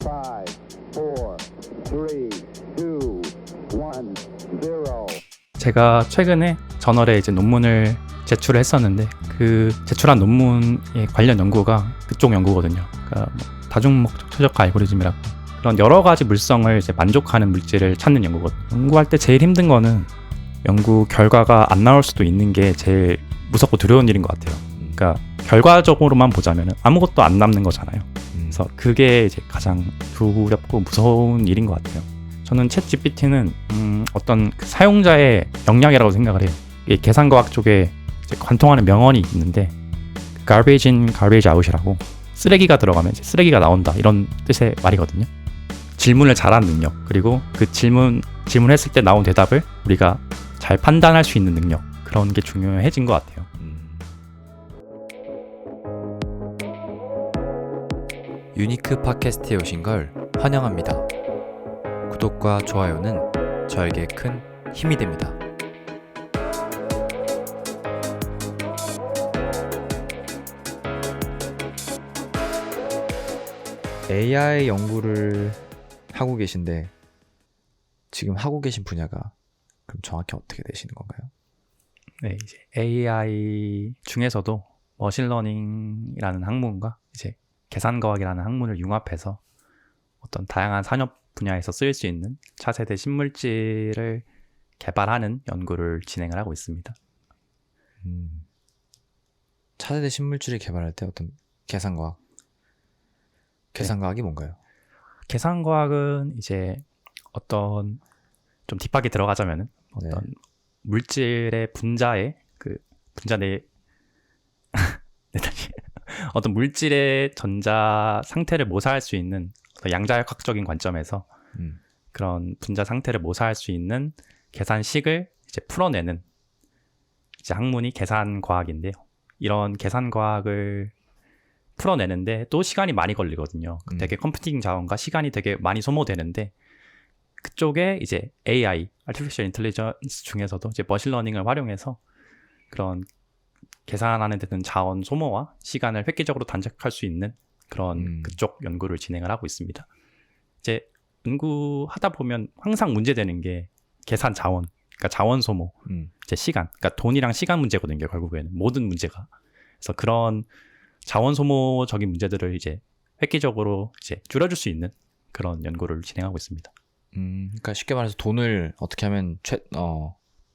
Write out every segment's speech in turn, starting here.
5, 4, 3, 2, 1, 0. 제가 최근에 저널에 이제 논문을 제출을 했었는데 그 제출한 논문의 관련 연구가 그쪽 연구거든요. 그러니까 뭐 다중목적 최적화 알고리즘이라고 그런 여러 가지 물성을 이제 만족하는 물질을 찾는 연구거든요. 연구할 때 제일 힘든 거는 연구 결과가 안 나올 수도 있는 게 제일 무섭고 두려운 일인 것 같아요. 그러니까 결과적으로만 보자면 아무것도 안 남는 거잖아요. 그래서 그게 이제 가장 두렵고 무서운 일인 것 같아요. 저는 챗 GPT는 어떤 그 사용자의 역량이라고 생각을 해요. 이게 계산과학 쪽에 이제 관통하는 명언이 있는데 garbage in, garbage out이라고 쓰레기가 들어가면 이제 쓰레기가 나온다 이런 뜻의 말이거든요. 질문을 잘하는 능력 그리고 그 질문했을 때 나온 대답을 우리가 잘 판단할 수 있는 능력 그런 게 중요해진 것 같아요. 유니크 팟캐스트에 오신 걸 환영합니다. 구독과 좋아요는 저에게 큰 힘이 됩니다. AI 연구를 하고 계신데 지금 하고 계신 분야가 그럼 정확히 어떻게 되시는 건가요? 네, 이제 AI 중에서도 머신러닝이라는 학문과 이제 계산과학이라는 학문을 융합해서 어떤 다양한 산업 분야에서 쓰일 수 있는 차세대 신물질을 개발하는 연구를 진행을 하고 있습니다. 차세대 신물질을 개발할 때 어떤 계산과학이 뭔가요? 계산과학은 이제 어떤 좀 딥하게 들어가자면은 어떤 물질의 분자의 그 분자 내 어떤 물질의 전자 상태를 모사할 수 있는 양자역학적인 관점에서 그런 분자 상태를 모사할 수 있는 계산식을 이제 풀어내는 이제 학문이 계산과학인데요. 이런 계산과학을 풀어내는데 또 시간이 많이 걸리거든요. 되게 컴퓨팅 자원과 시간이 되게 많이 소모되는데 그쪽에 이제 AI, Artificial Intelligence 중에서도 이제 머신러닝을 활용해서 그런 계산하는 데는 자원 소모와 시간을 획기적으로 단축할 수 있는 그런 그쪽 연구를 진행을 하고 있습니다. 이제 연구하다 보면 항상 문제되는 게 계산 자원, 그러니까 자원 소모, 이제 시간, 그러니까 돈이랑 시간 문제거든요. 결국에는 모든 문제가. 그래서 그런 자원 소모적인 문제들을 이제 획기적으로 이제 줄여줄 수 있는 그런 연구를 진행하고 있습니다. 그러니까 쉽게 말해서 돈을 어떻게 하면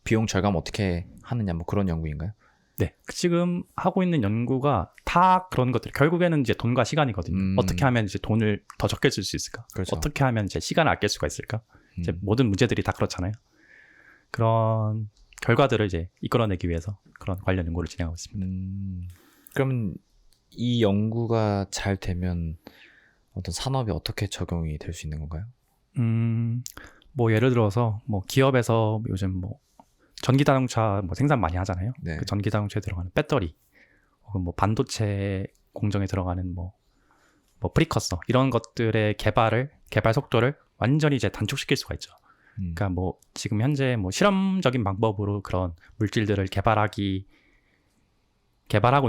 비용 절감 어떻게 하느냐 뭐 그런 연구인가요? 네, 지금 하고 있는 연구가 다 그런 것들. 결국에는 이제 돈과 시간이거든요. 어떻게 하면 이제 돈을 더 적게 쓸 수 있을까? 그렇죠. 어떻게 하면 이제 시간을 아낄 수가 있을까? 이제 모든 문제들이 다 그렇잖아요. 그런 결과들을 이제 이끌어내기 위해서 그런 관련 연구를 진행하고 있습니다. 그러면 이 연구가 잘 되면 어떤 산업에 어떻게 적용이 될 수 있는 건가요? 뭐 예를 들어서 뭐 기업에서 요즘 뭐 전기 자동차 뭐 생산 많이 하잖아요. 네. 그 전기 자동차에 들어가는 배터리, 혹은 뭐 반도체 공정에 들어가는 뭐 프리커서 이런 것들의 개발 속도를 완전히 이제 단축시킬 수가 있죠. 그러니까 뭐 지금 현재 뭐 실험적인 방법으로 그런 물질들을 개발하고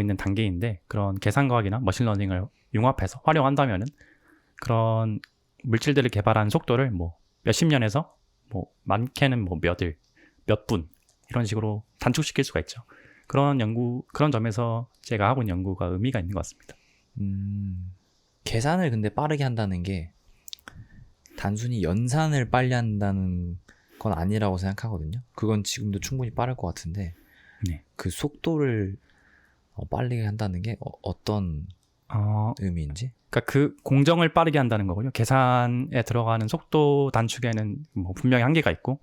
있는 단계인데 그런 계산과학이나 머신러닝을 융합해서 활용한다면은 그런 물질들을 개발하는 속도를 뭐 몇십 년에서 뭐 많게는 뭐 몇 분 이런 식으로 단축시킬 수가 있죠. 그런 점에서 제가 하고 있는 연구가 의미가 있는 것 같습니다. 계산을 근데 빠르게 한다는 게 단순히 연산을 빨리 한다는 건 아니라고 생각하거든요. 그건 지금도 충분히 빠를 것 같은데 네. 그 속도를 빨리 한다는 게 어떤 의미인지? 그러니까 그 공정을 빠르게 한다는 거군요. 계산에 들어가는 속도 단축에는 뭐 분명히 한계가 있고,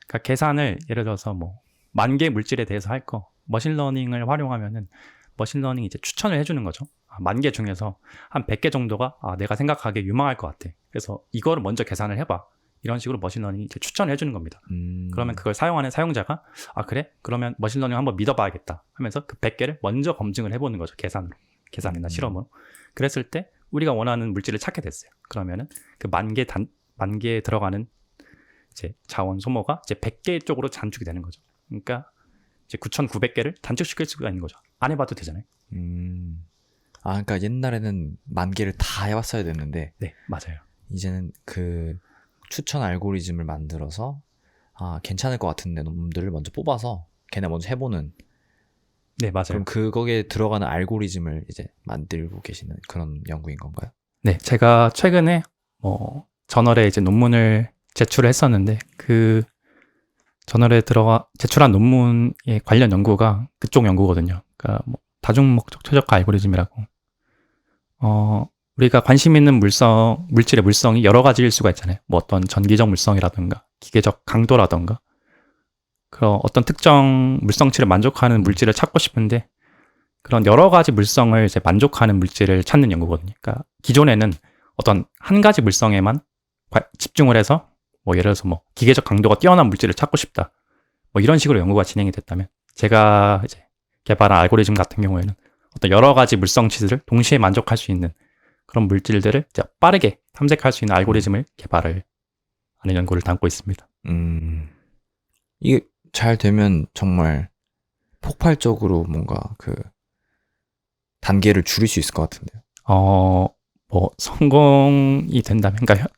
그러니까 계산을 예를 들어서 뭐 10,000개 물질에 대해서 할 거 머신러닝을 활용하면은 머신러닝이 이제 추천을 해주는 거죠. 10,000개 중에서 한 100개 정도가 내가 생각하기에 유망할 것 같아. 그래서 이거를 먼저 계산을 해봐. 이런 식으로 머신러닝이 이제 추천을 해주는 겁니다. 그러면 그걸 사용하는 사용자가 그래? 그러면 머신러닝 한번 믿어봐야겠다 하면서 그 100개를 먼저 검증을 해보는 거죠. 계산이나 실험으로. 그랬을 때 우리가 원하는 물질을 찾게 됐어요. 그러면은 그 10,000개에 들어가는 이제 자원 소모가 이제 100개 쪽으로 단축이 되는 거죠. 그러니까 이제 9,900개를 단축시킬 수가 있는 거죠. 안 해봐도 되잖아요. 그러니까 옛날에는 10,000개를 다 해봤어야 됐는데 네, 맞아요. 이제는 그 추천 알고리즘을 만들어서 괜찮을 것 같은 놈들을 먼저 뽑아서 걔네 먼저 해보는. 네, 맞아요. 그럼 그거에 들어가는 알고리즘을 이제 만들고 계시는 그런 연구인 건가요? 네, 제가 최근에 저널에 이제 논문을 제출을 했었는데 그 저널에 제출한 논문의 관련 연구가 그쪽 연구거든요. 그러니까 다중목적 최적화 알고리즘이라고. 우리가 관심 있는 물질의 물성이 여러 가지일 수가 있잖아요. 어떤 전기적 물성이라든가 기계적 강도라든가 그런 어떤 특정 물성치를 만족하는 물질을 찾고 싶은데 그런 여러 가지 물성을 이제 만족하는 물질을 찾는 연구거든요. 그러니까 기존에는 어떤 한 가지 물성에만 집중을 해서 예를 들어서 기계적 강도가 뛰어난 물질을 찾고 싶다. 이런 식으로 연구가 진행이 됐다면 제가 이제 개발한 알고리즘 같은 경우에는 어떤 여러 가지 물성치들을 동시에 만족할 수 있는 그런 물질들을 이제 빠르게 탐색할 수 있는 알고리즘을 개발을 하는 연구를 담고 있습니다. 이게 잘 되면 정말 폭발적으로 뭔가 그 단계를 줄일 수 있을 것 같은데요. 성공이 된다면, 그러니까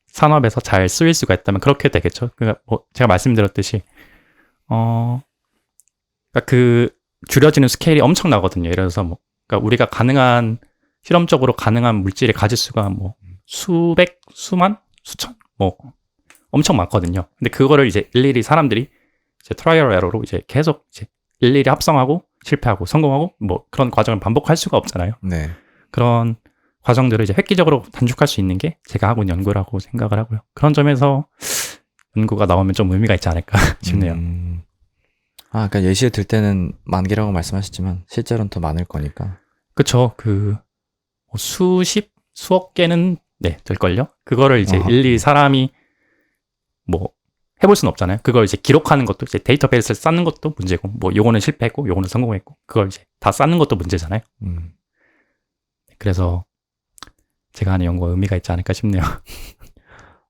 산업에서 잘 쓰일 수가 있다면 그렇게 되겠죠. 그러니까 제가 말씀드렸듯이, 그러니까 그 줄여지는 스케일이 엄청나거든요. 예를 들어서 그러니까 우리가 실험적으로 가능한 물질의 가짓수가 수백, 수만, 수천, 엄청 많거든요. 근데 그거를 이제 일일이 사람들이 이제 트라이얼 에러로 이제 계속 이제 일일이 합성하고 실패하고 성공하고 그런 과정을 반복할 수가 없잖아요. 네. 그런 과정들을 이제 획기적으로 단축할 수 있는 게 제가 하고 있는 연구라고 생각을 하고요. 그런 점에서 연구가 나오면 좀 의미가 있지 않을까 싶네요. 그러니까 예시를 들 때는 만 개라고 말씀하셨지만 실제로는 더 많을 거니까. 그쵸. 수억 개는 될걸요. 그거를 이제 일일이 사람이 해볼 수는 없잖아요. 그걸 이제 기록하는 것도 이제 데이터베이스를 쌓는 것도 문제고, 요거는 실패했고, 요거는 성공했고, 그걸 이제 다 쌓는 것도 문제잖아요. 그래서 제가 하는 연구가 의미가 있지 않을까 싶네요.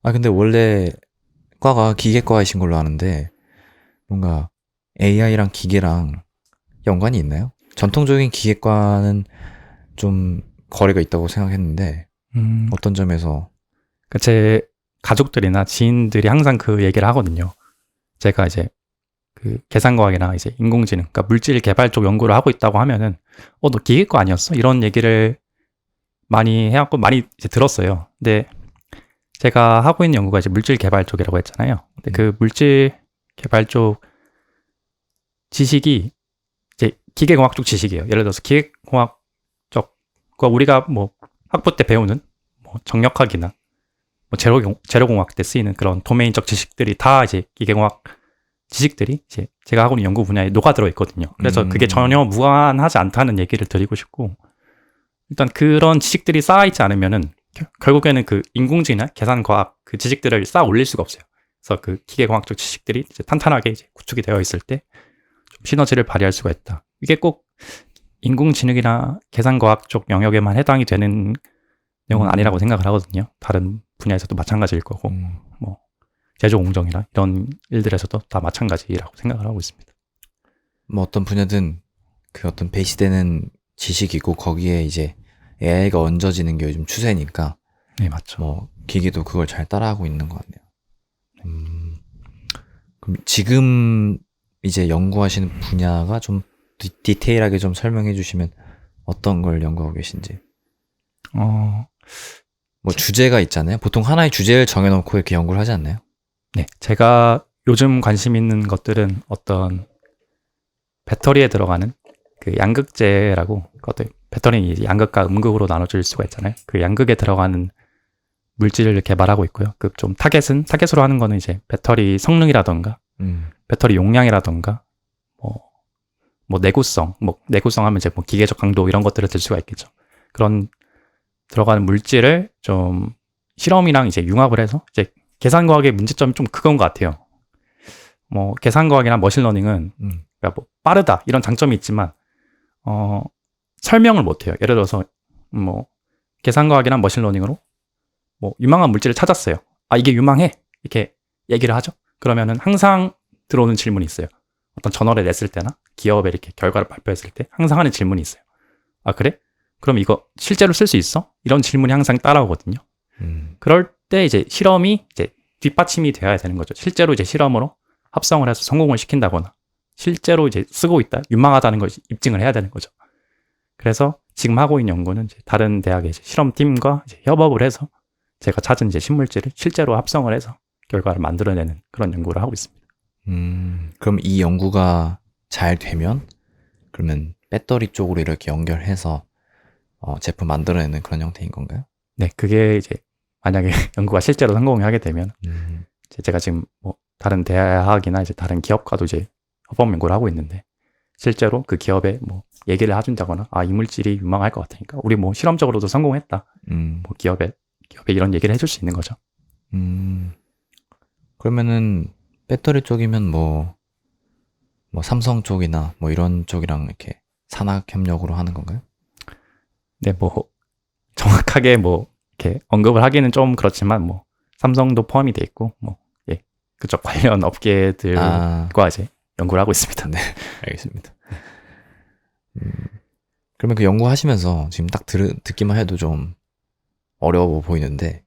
근데 원래 과가 기계과이신 걸로 아는데 뭔가 AI랑 기계랑 연관이 있나요? 전통적인 기계과는 좀 거리가 있다고 생각했는데 어떤 점에서? 제 가족들이나 지인들이 항상 그 얘기를 하거든요. 제가 이제 그 계산과학이나 이제 인공지능, 그러니까 물질 개발 쪽 연구를 하고 있다고 하면은, 너 기계과 아니었어? 이런 얘기를 많이 해갖고 많이 이제 들었어요. 근데 제가 하고 있는 연구가 이제 물질 개발 쪽이라고 했잖아요. 근데 그 물질 개발 쪽 지식이 이제 기계공학 쪽 지식이에요. 예를 들어서 기계공학 쪽과 우리가 학부 때 배우는 정력학이나 재료공학 때 쓰이는 그런 도메인적 지식들이 다 이제 기계공학 지식들이 이제 제가 하고 있는 연구 분야에 녹아들어 있거든요. 그래서 그게 전혀 무관하지 않다는 얘기를 드리고 싶고, 일단 그런 지식들이 쌓아있지 않으면은 결국에는 그 인공지능이나 계산과학 그 지식들을 쌓아 올릴 수가 없어요. 그래서 그 기계공학적 지식들이 이제 탄탄하게 이제 구축이 되어 있을 때 좀 시너지를 발휘할 수가 있다. 이게 꼭 인공지능이나 계산과학 쪽 영역에만 해당이 되는 내용은 아니라고 생각을 하거든요. 다른 분야에서도 마찬가지일 거고, 제조 공정이나 이런 일들에서도 다 마찬가지라고 생각을 하고 있습니다. 어떤 분야든 그 어떤 베이스되는 지식이고 거기에 이제 AI가 얹어지는 게 요즘 추세니까. 네, 맞죠. 기계도 그걸 잘 따라하고 있는 것 같네요. 그럼 지금 이제 연구하시는 분야가 좀 디테일하게 좀 설명해 주시면 어떤 걸 연구하고 계신지. 주제가 있잖아요. 보통 하나의 주제를 정해놓고 이렇게 연구를 하지 않나요? 네, 제가 요즘 관심 있는 것들은 어떤 배터리에 들어가는 그 양극재라고, 배터리는 양극과 음극으로 나눠질 수가 있잖아요. 그 양극에 들어가는 물질을 개발하고 있고요. 그 좀 타겟으로 하는 거는 이제 배터리 성능이라던가, 배터리 용량이라던가, 내구성 하면 이제 기계적 강도 이런 것들을 들 수가 있겠죠. 그런 들어가는 물질을 좀 실험이랑 이제 융합을 해서 이제 계산과학의 문제점이 좀 그건 것 같아요. 계산과학이나 머신러닝은 그러니까 빠르다 이런 장점이 있지만 설명을 못 해요. 예를 들어서 계산과학이나 머신러닝으로 유망한 물질을 찾았어요. 이게 유망해 이렇게 얘기를 하죠. 그러면은 항상 들어오는 질문이 있어요. 어떤 저널에 냈을 때나 기업에 이렇게 결과를 발표했을 때 항상 하는 질문이 있어요. 그래? 그럼 이거 실제로 쓸 수 있어? 이런 질문이 항상 따라오거든요. 그럴 때 이제 실험이 이제 뒷받침이 되어야 되는 거죠. 실제로 이제 실험으로 합성을 해서 성공을 시킨다거나 실제로 이제 쓰고 있다, 유망하다는 걸 입증을 해야 되는 거죠. 그래서 지금 하고 있는 연구는 이제 다른 대학의 이제 실험팀과 이제 협업을 해서 제가 찾은 이제 신물질을 실제로 합성을 해서 결과를 만들어내는 그런 연구를 하고 있습니다. 그럼 이 연구가 잘 되면 그러면 배터리 쪽으로 이렇게 연결해서 제품 만들어내는 그런 형태인 건가요? 네, 그게 이제 만약에 연구가 실제로 성공하게 되면 이제 제가 지금 뭐 다른 대학이나 이제 다른 기업과도 이제 협업 연구를 하고 있는데 실제로 그 기업에 뭐 얘기를 해준다거나 이 물질이 유망할 것 같으니까 우리 뭐 실험적으로도 성공했다. 뭐 기업에 이런 얘기를 해줄 수 있는 거죠. 그러면은 배터리 쪽이면 뭐 삼성 쪽이나 뭐 이런 쪽이랑 이렇게 산학 협력으로 하는 건가요? 네, 뭐 정확하게 뭐 이렇게 언급을 하기는 좀 그렇지만 뭐 삼성도 포함이 돼 있고 뭐 그쪽 관련 업계들과 이제 연구를 하고 있습니다. 네, 알겠습니다. 그러면 그 연구하시면서 지금 딱 듣기만 해도 좀 어려워 보이는데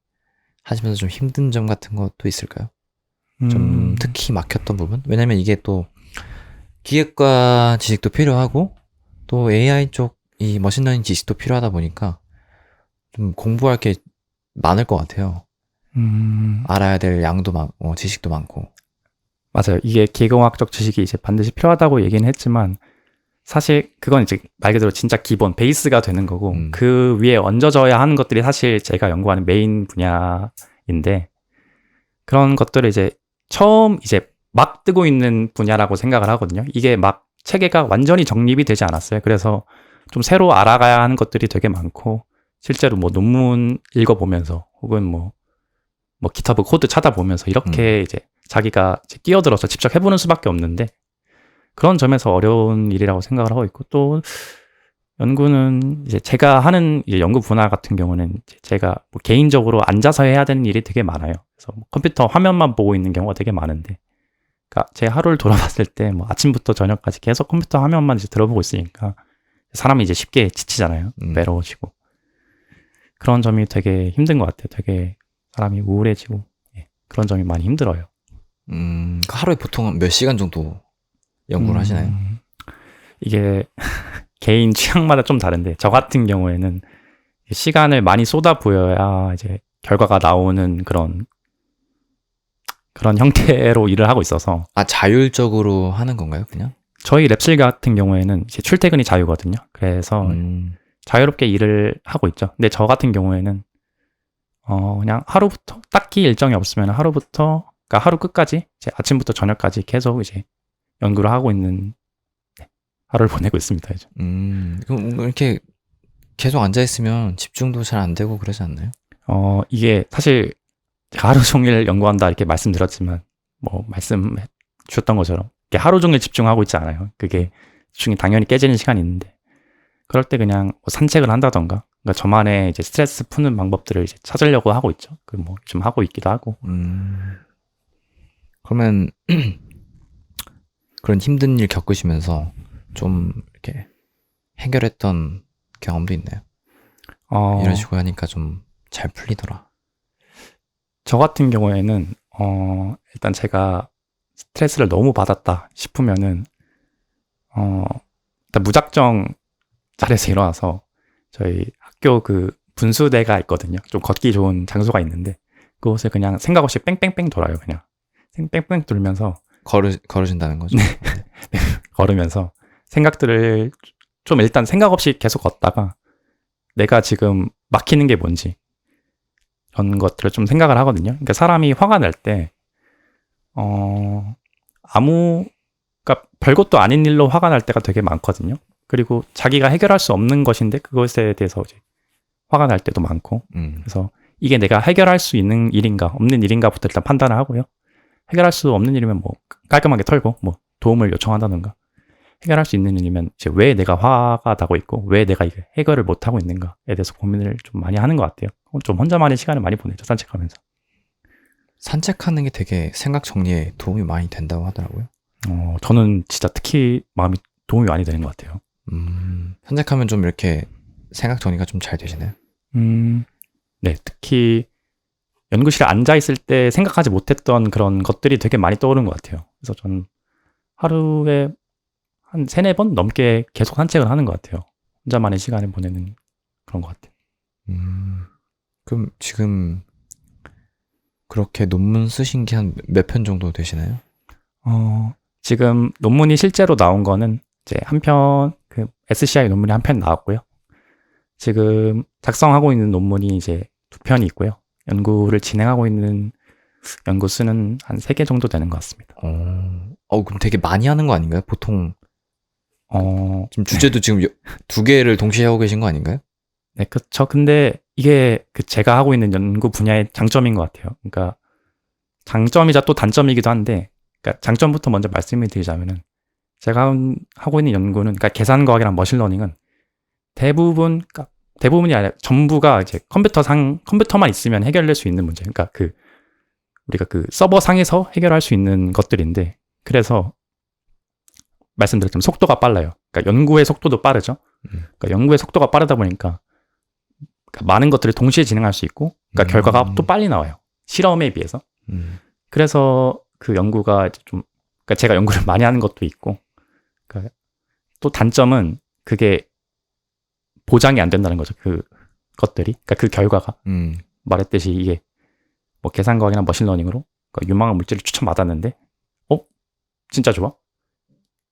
하시면서 좀 힘든 점 같은 것도 있을까요? 좀 특히 막혔던 부분? 왜냐면 이게 또 기획과 지식도 필요하고 또 AI 쪽 이 머신러닝 지식도 필요하다 보니까 좀 공부할 게 많을 것 같아요. 알아야 될 양도 많고 지식도 많고. 맞아요. 이게 기계공학적 지식이 이제 반드시 필요하다고 얘기는 했지만 사실 그건 이제 말 그대로 진짜 기본 베이스가 되는 거고 그 위에 얹어져야 하는 것들이 사실 제가 연구하는 메인 분야인데 그런 것들을 이제 처음 이제 막 뜨고 있는 분야라고 생각을 하거든요. 이게 막 체계가 완전히 정립이 되지 않았어요. 그래서 좀 새로 알아가야 하는 것들이 되게 많고 실제로 뭐 논문 읽어보면서 혹은 뭐 기타브 코드 찾아보면서 이렇게 이제 자기가 이제 끼어들어서 직접 해보는 수밖에 없는데 그런 점에서 어려운 일이라고 생각을 하고 있고 또 연구는 이제 제가 하는 이제 연구 분야 같은 경우는 이제 제가 뭐 개인적으로 앉아서 해야 되는 일이 되게 많아요. 그래서 뭐 컴퓨터 화면만 보고 있는 경우가 되게 많은데 그러니까 제 하루를 돌아봤을 때 뭐 아침부터 저녁까지 계속 컴퓨터 화면만 이제 들어보고 있으니까 사람이 이제 쉽게 지치잖아요. 외로워지고. 그런 점이 되게 힘든 것 같아요. 되게 사람이 우울해지고 그런 점이 많이 힘들어요. 하루에 보통 몇 시간 정도 연구를 하시나요? 이게 개인 취향마다 좀 다른데 저 같은 경우에는 시간을 많이 쏟아부어야 이제 결과가 나오는 그런 형태로 일을 하고 있어서 자율적으로 하는 건가요, 그냥? 저희 랩실 같은 경우에는 이제 출퇴근이 자유거든요. 그래서 자유롭게 일을 하고 있죠. 근데 저 같은 경우에는 그냥 하루부터 딱히 일정이 없으면 하루부터 그러니까 하루 끝까지 이제 아침부터 저녁까지 계속 이제 연구를 하고 있는 하루를 보내고 있습니다. 이제. 그럼 이렇게 계속 앉아 있으면 집중도 잘 안 되고 그러지 않나요? 이게 사실 제가 하루 종일 연구한다 이렇게 말씀드렸지만 뭐 말씀 주셨던 것처럼 이렇게 하루 종일 집중하고 있지 않아요. 그게 집중이 당연히 깨지는 시간이 있는데 그럴 때 그냥 뭐 산책을 한다던가 그러니까 저만의 이제 스트레스 푸는 방법들을 이제 찾으려고 하고 있죠. 그 뭐 좀 하고 있기도 하고. 그러면 그런 힘든 일 겪으시면서 좀 이렇게 해결했던 경험도 있나요? 이런 식으로 하니까 좀 잘 풀리더라. 저 같은 경우에는 일단 제가 스트레스를 너무 받았다 싶으면은 일단 무작정 자리에서 일어나서 저희 학교 그 분수대가 있거든요. 좀 걷기 좋은 장소가 있는데 그곳을 그냥 생각 없이 뺑뺑뺑 돌아요. 그냥 뺑뺑 돌면서 걸으신다는 거죠? 네. 걸으면서 생각들을 좀 일단 생각 없이 계속 걷다가 내가 지금 막히는 게 뭔지 이런 것들을 좀 생각을 하거든요. 그러니까 사람이 화가 날 때 그러니까 별것도 아닌 일로 화가 날 때가 되게 많거든요. 그리고 자기가 해결할 수 없는 것인데 그것에 대해서 이제 화가 날 때도 많고 그래서 이게 내가 해결할 수 있는 일인가 없는 일인가부터 일단 판단을 하고요. 해결할 수 없는 일이면 뭐 깔끔하게 털고 뭐 도움을 요청한다든가 해결할 수 있는 일이면 이제 왜 내가 화가 나고 있고 왜 내가 이게 해결을 못 하고 있는가에 대해서 고민을 좀 많이 하는 것 같아요. 좀 혼자만의 시간을 많이 보내죠. 산책하면서. 산책하는 게 되게 생각 정리에 도움이 많이 된다고 하더라고요. 저는 진짜 특히 마음이 도움이 많이 되는 것 같아요. 산책하면 좀 이렇게 생각 정리가 좀 잘 되시나요? 네, 특히 연구실에 앉아 있을 때 생각하지 못했던 그런 것들이 되게 많이 떠오르는 것 같아요. 그래서 저는 하루에 한 3-4번 넘게 계속 산책을 하는 것 같아요. 혼자만의 시간을 보내는 그런 것 같아요. 그럼 지금 그렇게 논문 쓰신 게 한 몇 편 정도 되시나요? 지금 논문이 실제로 나온 거는 이제 한 편, 그 SCI 논문이 한 편 나왔고요. 지금 작성하고 있는 논문이 이제 2편이 있고요. 연구를 진행하고 있는 연구 수는 한 3개 정도 되는 것 같습니다. 그럼 되게 많이 하는 거 아닌가요? 보통 지금 주제도 네. 지금 2개를 동시에 하고 계신 거 아닌가요? 네, 그렇죠. 근데 이게 그 제가 하고 있는 연구 분야의 장점인 것 같아요. 그러니까 장점이자 또 단점이기도 한데, 그러니까 장점부터 먼저 말씀을 드리자면은 제가 하고 있는 연구는, 그러니까 계산과학이랑 머신러닝은 그러니까 대부분이 아니라 전부가 이제 컴퓨터만 있으면 해결될 수 있는 문제. 그러니까 우리가 그 서버 상에서 해결할 수 있는 것들인데, 그래서 말씀드렸지만 속도가 빨라요. 그러니까 연구의 속도도 빠르죠. 그러니까 연구의 속도가 빠르다 보니까 많은 것들을 동시에 진행할 수 있고, 그러니까 결과가 또 빨리 나와요. 실험에 비해서. 그래서 그 연구가 이제 좀, 그러니까 제가 연구를 많이 하는 것도 있고, 그러니까 또 단점은 그게 보장이 안 된다는 거죠. 그 것들이. 그러니까 그 결과가. 말했듯이 이게 뭐 계산과학이나 머신러닝으로 그러니까 유망한 물질을 추천받았는데, 진짜 좋아?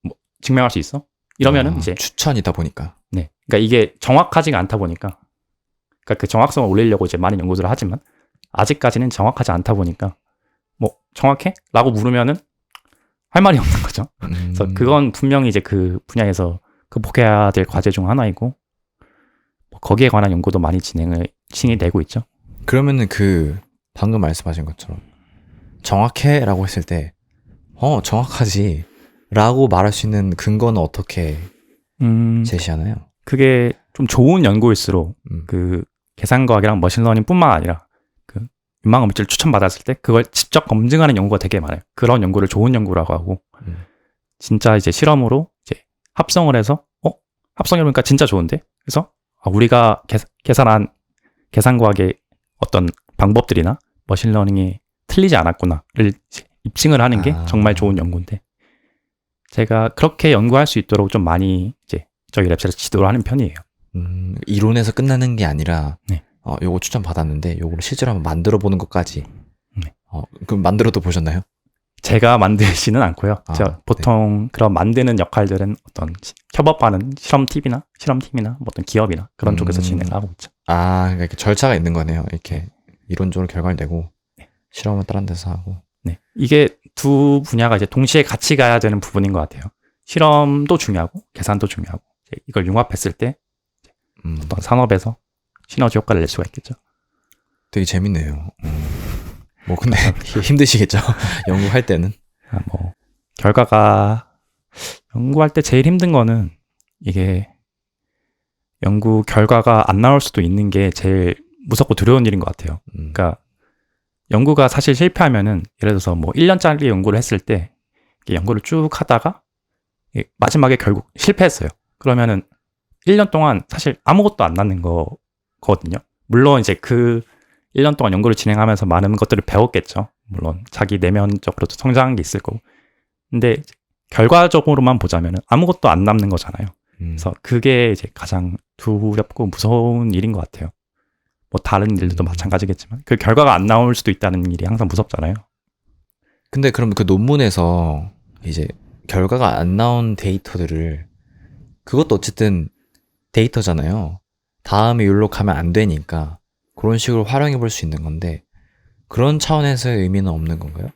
뭐 증명할 수 있어? 이러면은 이제 추천이다 보니까. 네. 그러니까 이게 정확하지가 않다 보니까, 그러니까 그 정확성을 올리려고 이제 많은 연구들을 하지만 아직까지는 정확하지 않다 보니까 뭐 정확해? 라고 물으면은 할 말이 없는 거죠. 그래서 그건 분명히 이제 그 분야에서 극복해야 될 과제 중 하나이고, 뭐 거기에 관한 연구도 많이 진행이 되고 있죠. 그러면은 그 방금 말씀하신 것처럼 정확해? 라고 했을 때 정확하지 라고 말할 수 있는 근거는 어떻게 제시하나요? 그게 좀 좋은 연구일수록 그 계산과학이랑 머신러닝 뿐만 아니라 그 유망한 물질을 추천받았을 때 그걸 직접 검증하는 연구가 되게 많아요. 그런 연구를 좋은 연구라고 하고, 진짜 이제 실험으로 이제 합성을 해서 합성해보니까 진짜 좋은데, 그래서 우리가 계산한 계산과학의 어떤 방법들이나 머신러닝이 틀리지 않았구나를 입증을 하는 게 정말 좋은 연구인데, 제가 그렇게 연구할 수 있도록 좀 많이 이제 저희 랩실에서 지도를 하는 편이에요. 이론에서 끝나는 게 아니라 네. 요거 추천 받았는데 요거를 실제로 한번 만들어 보는 것까지. 네. 그럼 만들어도 보셨나요? 제가 만들지는 않고요. 제가 보통 그런 만드는 역할들은 어떤 협업하는 실험팀이나 뭐 어떤 기업이나 그런 쪽에서 진행을 하고 있죠. 그러니까 이렇게 절차가 있는 거네요. 이렇게 이론적으로 결과를 내고 실험을 다른 데서 하고. 네, 이게 두 분야가 이제 동시에 같이 가야 되는 부분인 것 같아요. 실험도 중요하고 계산도 중요하고, 이걸 융합했을 때 어떤 산업에서 시너지 효과를 낼 수가 있겠죠. 되게 재밌네요. 뭐 근데 힘드시겠죠? 연구할 때는. 뭐 연구할 때 제일 힘든 거는 이게 연구 결과가 안 나올 수도 있는 게 제일 무섭고 두려운 일인 것 같아요. 그러니까 연구가 사실 실패하면은, 예를 들어서 뭐 1년짜리 연구를 했을 때 연구를 쭉 하다가 마지막에 결국 실패했어요. 그러면은 1년 동안 사실 아무것도 안 나는 거거든요. 물론 이제 그 1년 동안 연구를 진행하면서 많은 것들을 배웠겠죠. 물론 자기 내면적으로도 성장한 게 있을 거고. 근데 결과적으로만 보자면은 아무것도 안 남는 거잖아요. 그래서 그게 이제 가장 두렵고 무서운 일인 것 같아요. 뭐 다른 일들도 마찬가지겠지만 그 결과가 안 나올 수도 있다는 일이 항상 무섭잖아요. 근데 그럼 그 논문에서 이제 결과가 안 나온 데이터들을, 그것도 어쨌든 데이터잖아요. 다음에 이리로 가면 안 되니까 그런 식으로 활용해 볼 수 있는 건데, 그런 차원에서의 의미는 없는 건가요?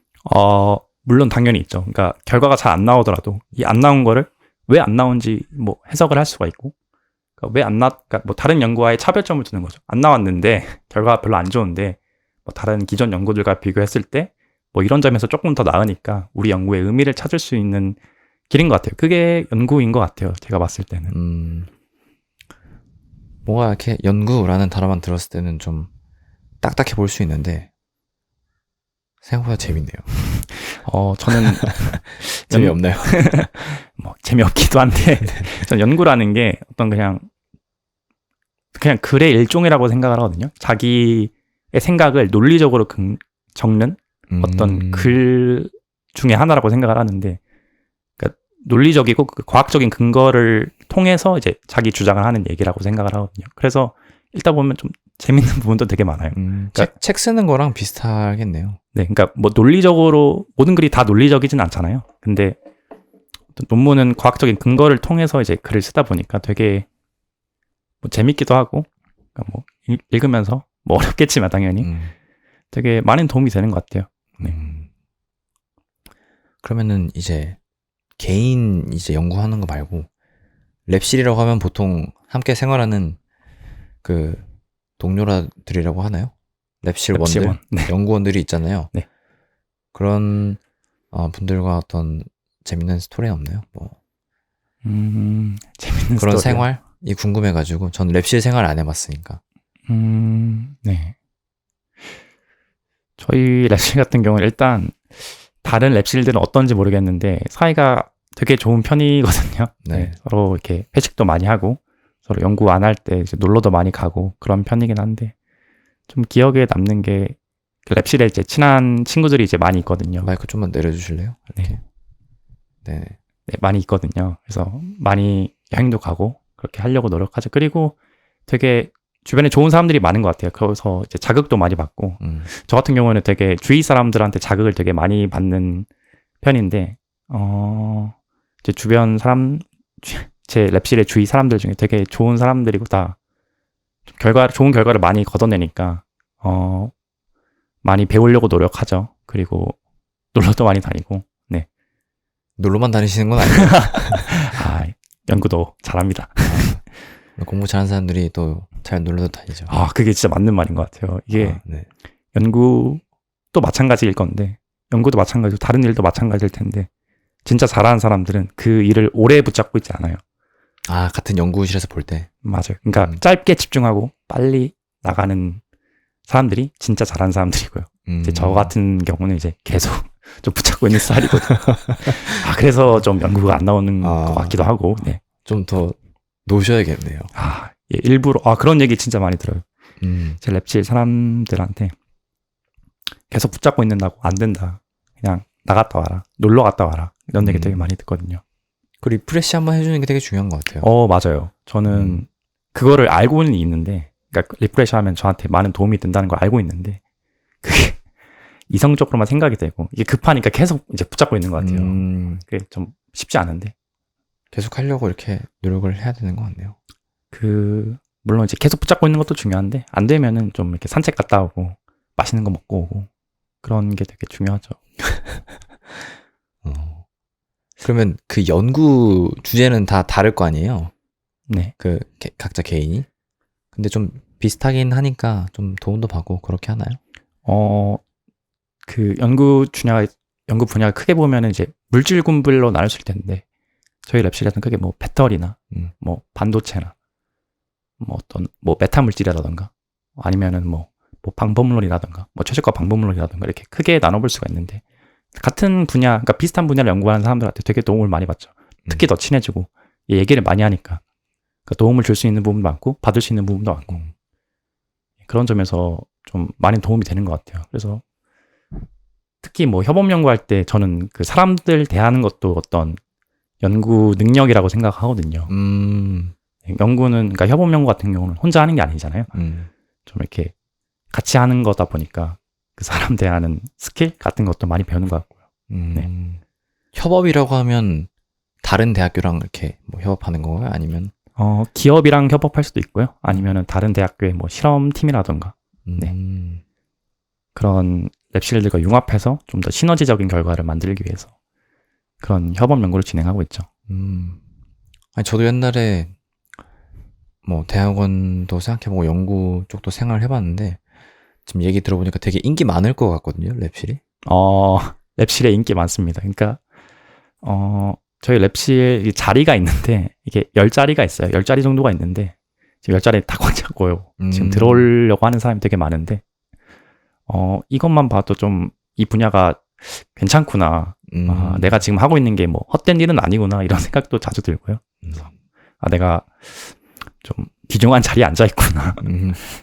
물론 당연히 있죠. 그러니까 결과가 잘 안 나오더라도 이 안 나온 거를 왜 안 나온지 뭐 해석을 할 수가 있고, 그러니까 뭐 다른 연구와의 차별점을 두는 거죠. 안 나왔는데 결과가 별로 안 좋은데 뭐 다른 기존 연구들과 비교했을 때 뭐 이런 점에서 조금 더 나으니까 우리 연구의 의미를 찾을 수 있는 길인 것 같아요. 그게 연구인 것 같아요. 제가 봤을 때는. 뭔가 이렇게 연구라는 단어만 들었을 때는 좀 딱딱해 보일 수 있는데 생각보다 재밌네요. 저는 재미없나요? 뭐 재미없기도 한데 저는 연구라는 게 어떤 그냥 글의 일종이라고 생각을 하거든요. 자기 생각을 논리적으로 적는 어떤 글 중에 하나라고 생각을 하는데, 그러니까 논리적이고 그 과학적인 근거를 통해서 이제 자기 주장을 하는 얘기라고 생각을 하거든요. 그래서 읽다 보면 좀 재밌는 부분도 되게 많아요. 그러니까, 책 쓰는 거랑 비슷하겠네요. 네, 그러니까 뭐 논리적으로 모든 글이 다 논리적이진 않잖아요. 근데 논문은 과학적인 근거를 통해서 이제 글을 쓰다 보니까 되게 뭐 재밌기도 하고, 그러니까 뭐 읽으면서 뭐 어렵겠지만 당연히 되게 많은 도움이 되는 것 같아요. 네. 그러면은 이제 개인 이제 연구하는 거 말고 랩실이라고 하면 보통 함께 생활하는 그 동료들이라고 하나요? 랩실원들, 네. 연구원들이 있잖아요. 네. 그런 분들과 어떤 재밌는 스토리는 없나요? 뭐 재밌는 그런 스토리요? 생활이 궁금해가지고 전 랩실 생활 안 해봤으니까. 네. 저희 랩실 같은 경우는 일단 다른 랩실들은 어떤지 모르겠는데 사이가 되게 좋은 편이거든요. 네. 네, 서로 이렇게 회식도 많이 하고 서로 연구 안 할 때 이제 놀러도 많이 가고 그런 편이긴 한데 좀 기억에 남는 게 그 랩실에 이제 친한 친구들이 이제 많이 있거든요. 마이크 좀만 내려주실래요? 이렇게. 네. 네, 많이 있거든요. 그래서 많이 여행도 가고 그렇게 하려고 노력하죠. 그리고 되게 주변에 좋은 사람들이 많은 것 같아요. 거기서 이제 자극도 많이 받고 저 같은 경우는 되게 주위 사람들한테 자극을 되게 많이 받는 편인데 제 주변 사람 제 랩실의 주위 사람들 중에 되게 좋은 사람들이고 다 좋은 결과를 많이 거둬내니까 많이 배우려고 노력하죠. 그리고 놀러도 많이 다니고. 네. 놀러만 다니시는 건 아니에요? 아, 연구도 잘합니다. 공부 잘하는 사람들이 또 잘 놀러도 다니죠. 아, 그게 진짜 맞는 말인 것 같아요. 이게 네. 연구도 마찬가지일 건데, 연구도 마찬가지고 다른 일도 마찬가지일 텐데, 진짜 잘하는 사람들은 그 일을 오래 붙잡고 있지 않아요. 아, 같은 연구실에서 볼 때. 맞아요. 그러니까 짧게 집중하고 빨리 나가는 사람들이 진짜 잘하는 사람들이고요. 이제 저 같은 경우는 이제 계속 좀 붙잡고 있는 스타일이거든요. 아, 그래서 좀 연구가 안 나오는 것 같기도 하고. 네. 좀 더 노셔야겠네요. 아, 예, 일부러 그런 얘기 진짜 많이 들어요. 제 랩실 사람들한테 계속 붙잡고 있는다고 안 된다. 그냥 나갔다 와라. 놀러 갔다 와라. 이런 얘기 되게 많이 듣거든요. 그 리프레시 한번 해주는 게 되게 중요한 것 같아요. 맞아요. 저는 그거를 알고는 있는데, 그러니까 리프레시 하면 저한테 많은 도움이 된다는 걸 알고 있는데, 그게 이성적으로만 생각이 되고, 이게 급하니까 계속 이제 붙잡고 있는 것 같아요. 그게 좀 쉽지 않은데. 계속 하려고 이렇게 노력을 해야 되는 것 같네요. 물론 이제 계속 붙잡고 있는 것도 중요한데, 안 되면은 좀 이렇게 산책 갔다 오고, 맛있는 거 먹고 오고, 그런 게 되게 중요하죠. 그러면 그 연구 주제는 다 다를 거 아니에요? 네. 각자 개인이? 근데 좀 비슷하긴 하니까 좀 도움도 받고 그렇게 하나요? 그 연구 분야가 크게 보면은 이제 물질 군별로 나눌 수 있을 텐데, 저희 랩실에서는 크게 뭐 배터리나, 뭐 반도체나, 뭐 어떤, 뭐 메타 물질이라던가, 아니면은 뭐 방법론이라던가, 뭐 최적화 방법론이라던가, 이렇게 크게 나눠볼 수가 있는데, 같은 분야, 그러니까 비슷한 분야를 연구하는 사람들한테 되게 도움을 많이 받죠. 특히 더 친해지고, 얘기를 많이 하니까, 그러니까 도움을 줄 수 있는 부분도 많고, 받을 수 있는 부분도 많고, 그런 점에서 좀 많이 도움이 되는 것 같아요. 그래서, 특히 뭐 협업 연구할 때 저는 그 사람들 대하는 것도 어떤 연구 능력이라고 생각하거든요. 연구는, 그러니까 협업 연구 같은 경우는 혼자 하는 게 아니잖아요. 좀 이렇게 같이 하는 거다 보니까 그 사람 대하는 스킬 같은 것도 많이 배우는 것 같고요. 네. 협업이라고 하면 다른 대학교랑 이렇게 뭐 협업하는 건가요? 아니면? 기업이랑 협업할 수도 있고요. 아니면은 다른 대학교의 뭐 실험팀이라던가. 네. 그런 랩실들과 융합해서 좀 더 시너지적인 결과를 만들기 위해서 그런 협업 연구를 진행하고 있죠. 아니, 저도 옛날에 뭐 대학원도 생각해보고 연구 쪽도 생각을 해봤는데 지금 얘기 들어보니까 되게 인기 많을 것 같거든요, 랩실이. 랩실에 인기 많습니다. 그러니까 저희 랩실 자리가 있는데 이게 10자리가 있어요. 10자리 정도가 있는데 지금 10자리 다 꽉 찼고요. 지금 들어오려고 하는 사람이 되게 많은데 이것만 봐도 좀 이 분야가 괜찮구나. 내가 지금 하고 있는 게 뭐 헛된 일은 아니구나. 이런 생각도 자주 들고요. 내가 좀 귀중한 자리에 앉아 있구나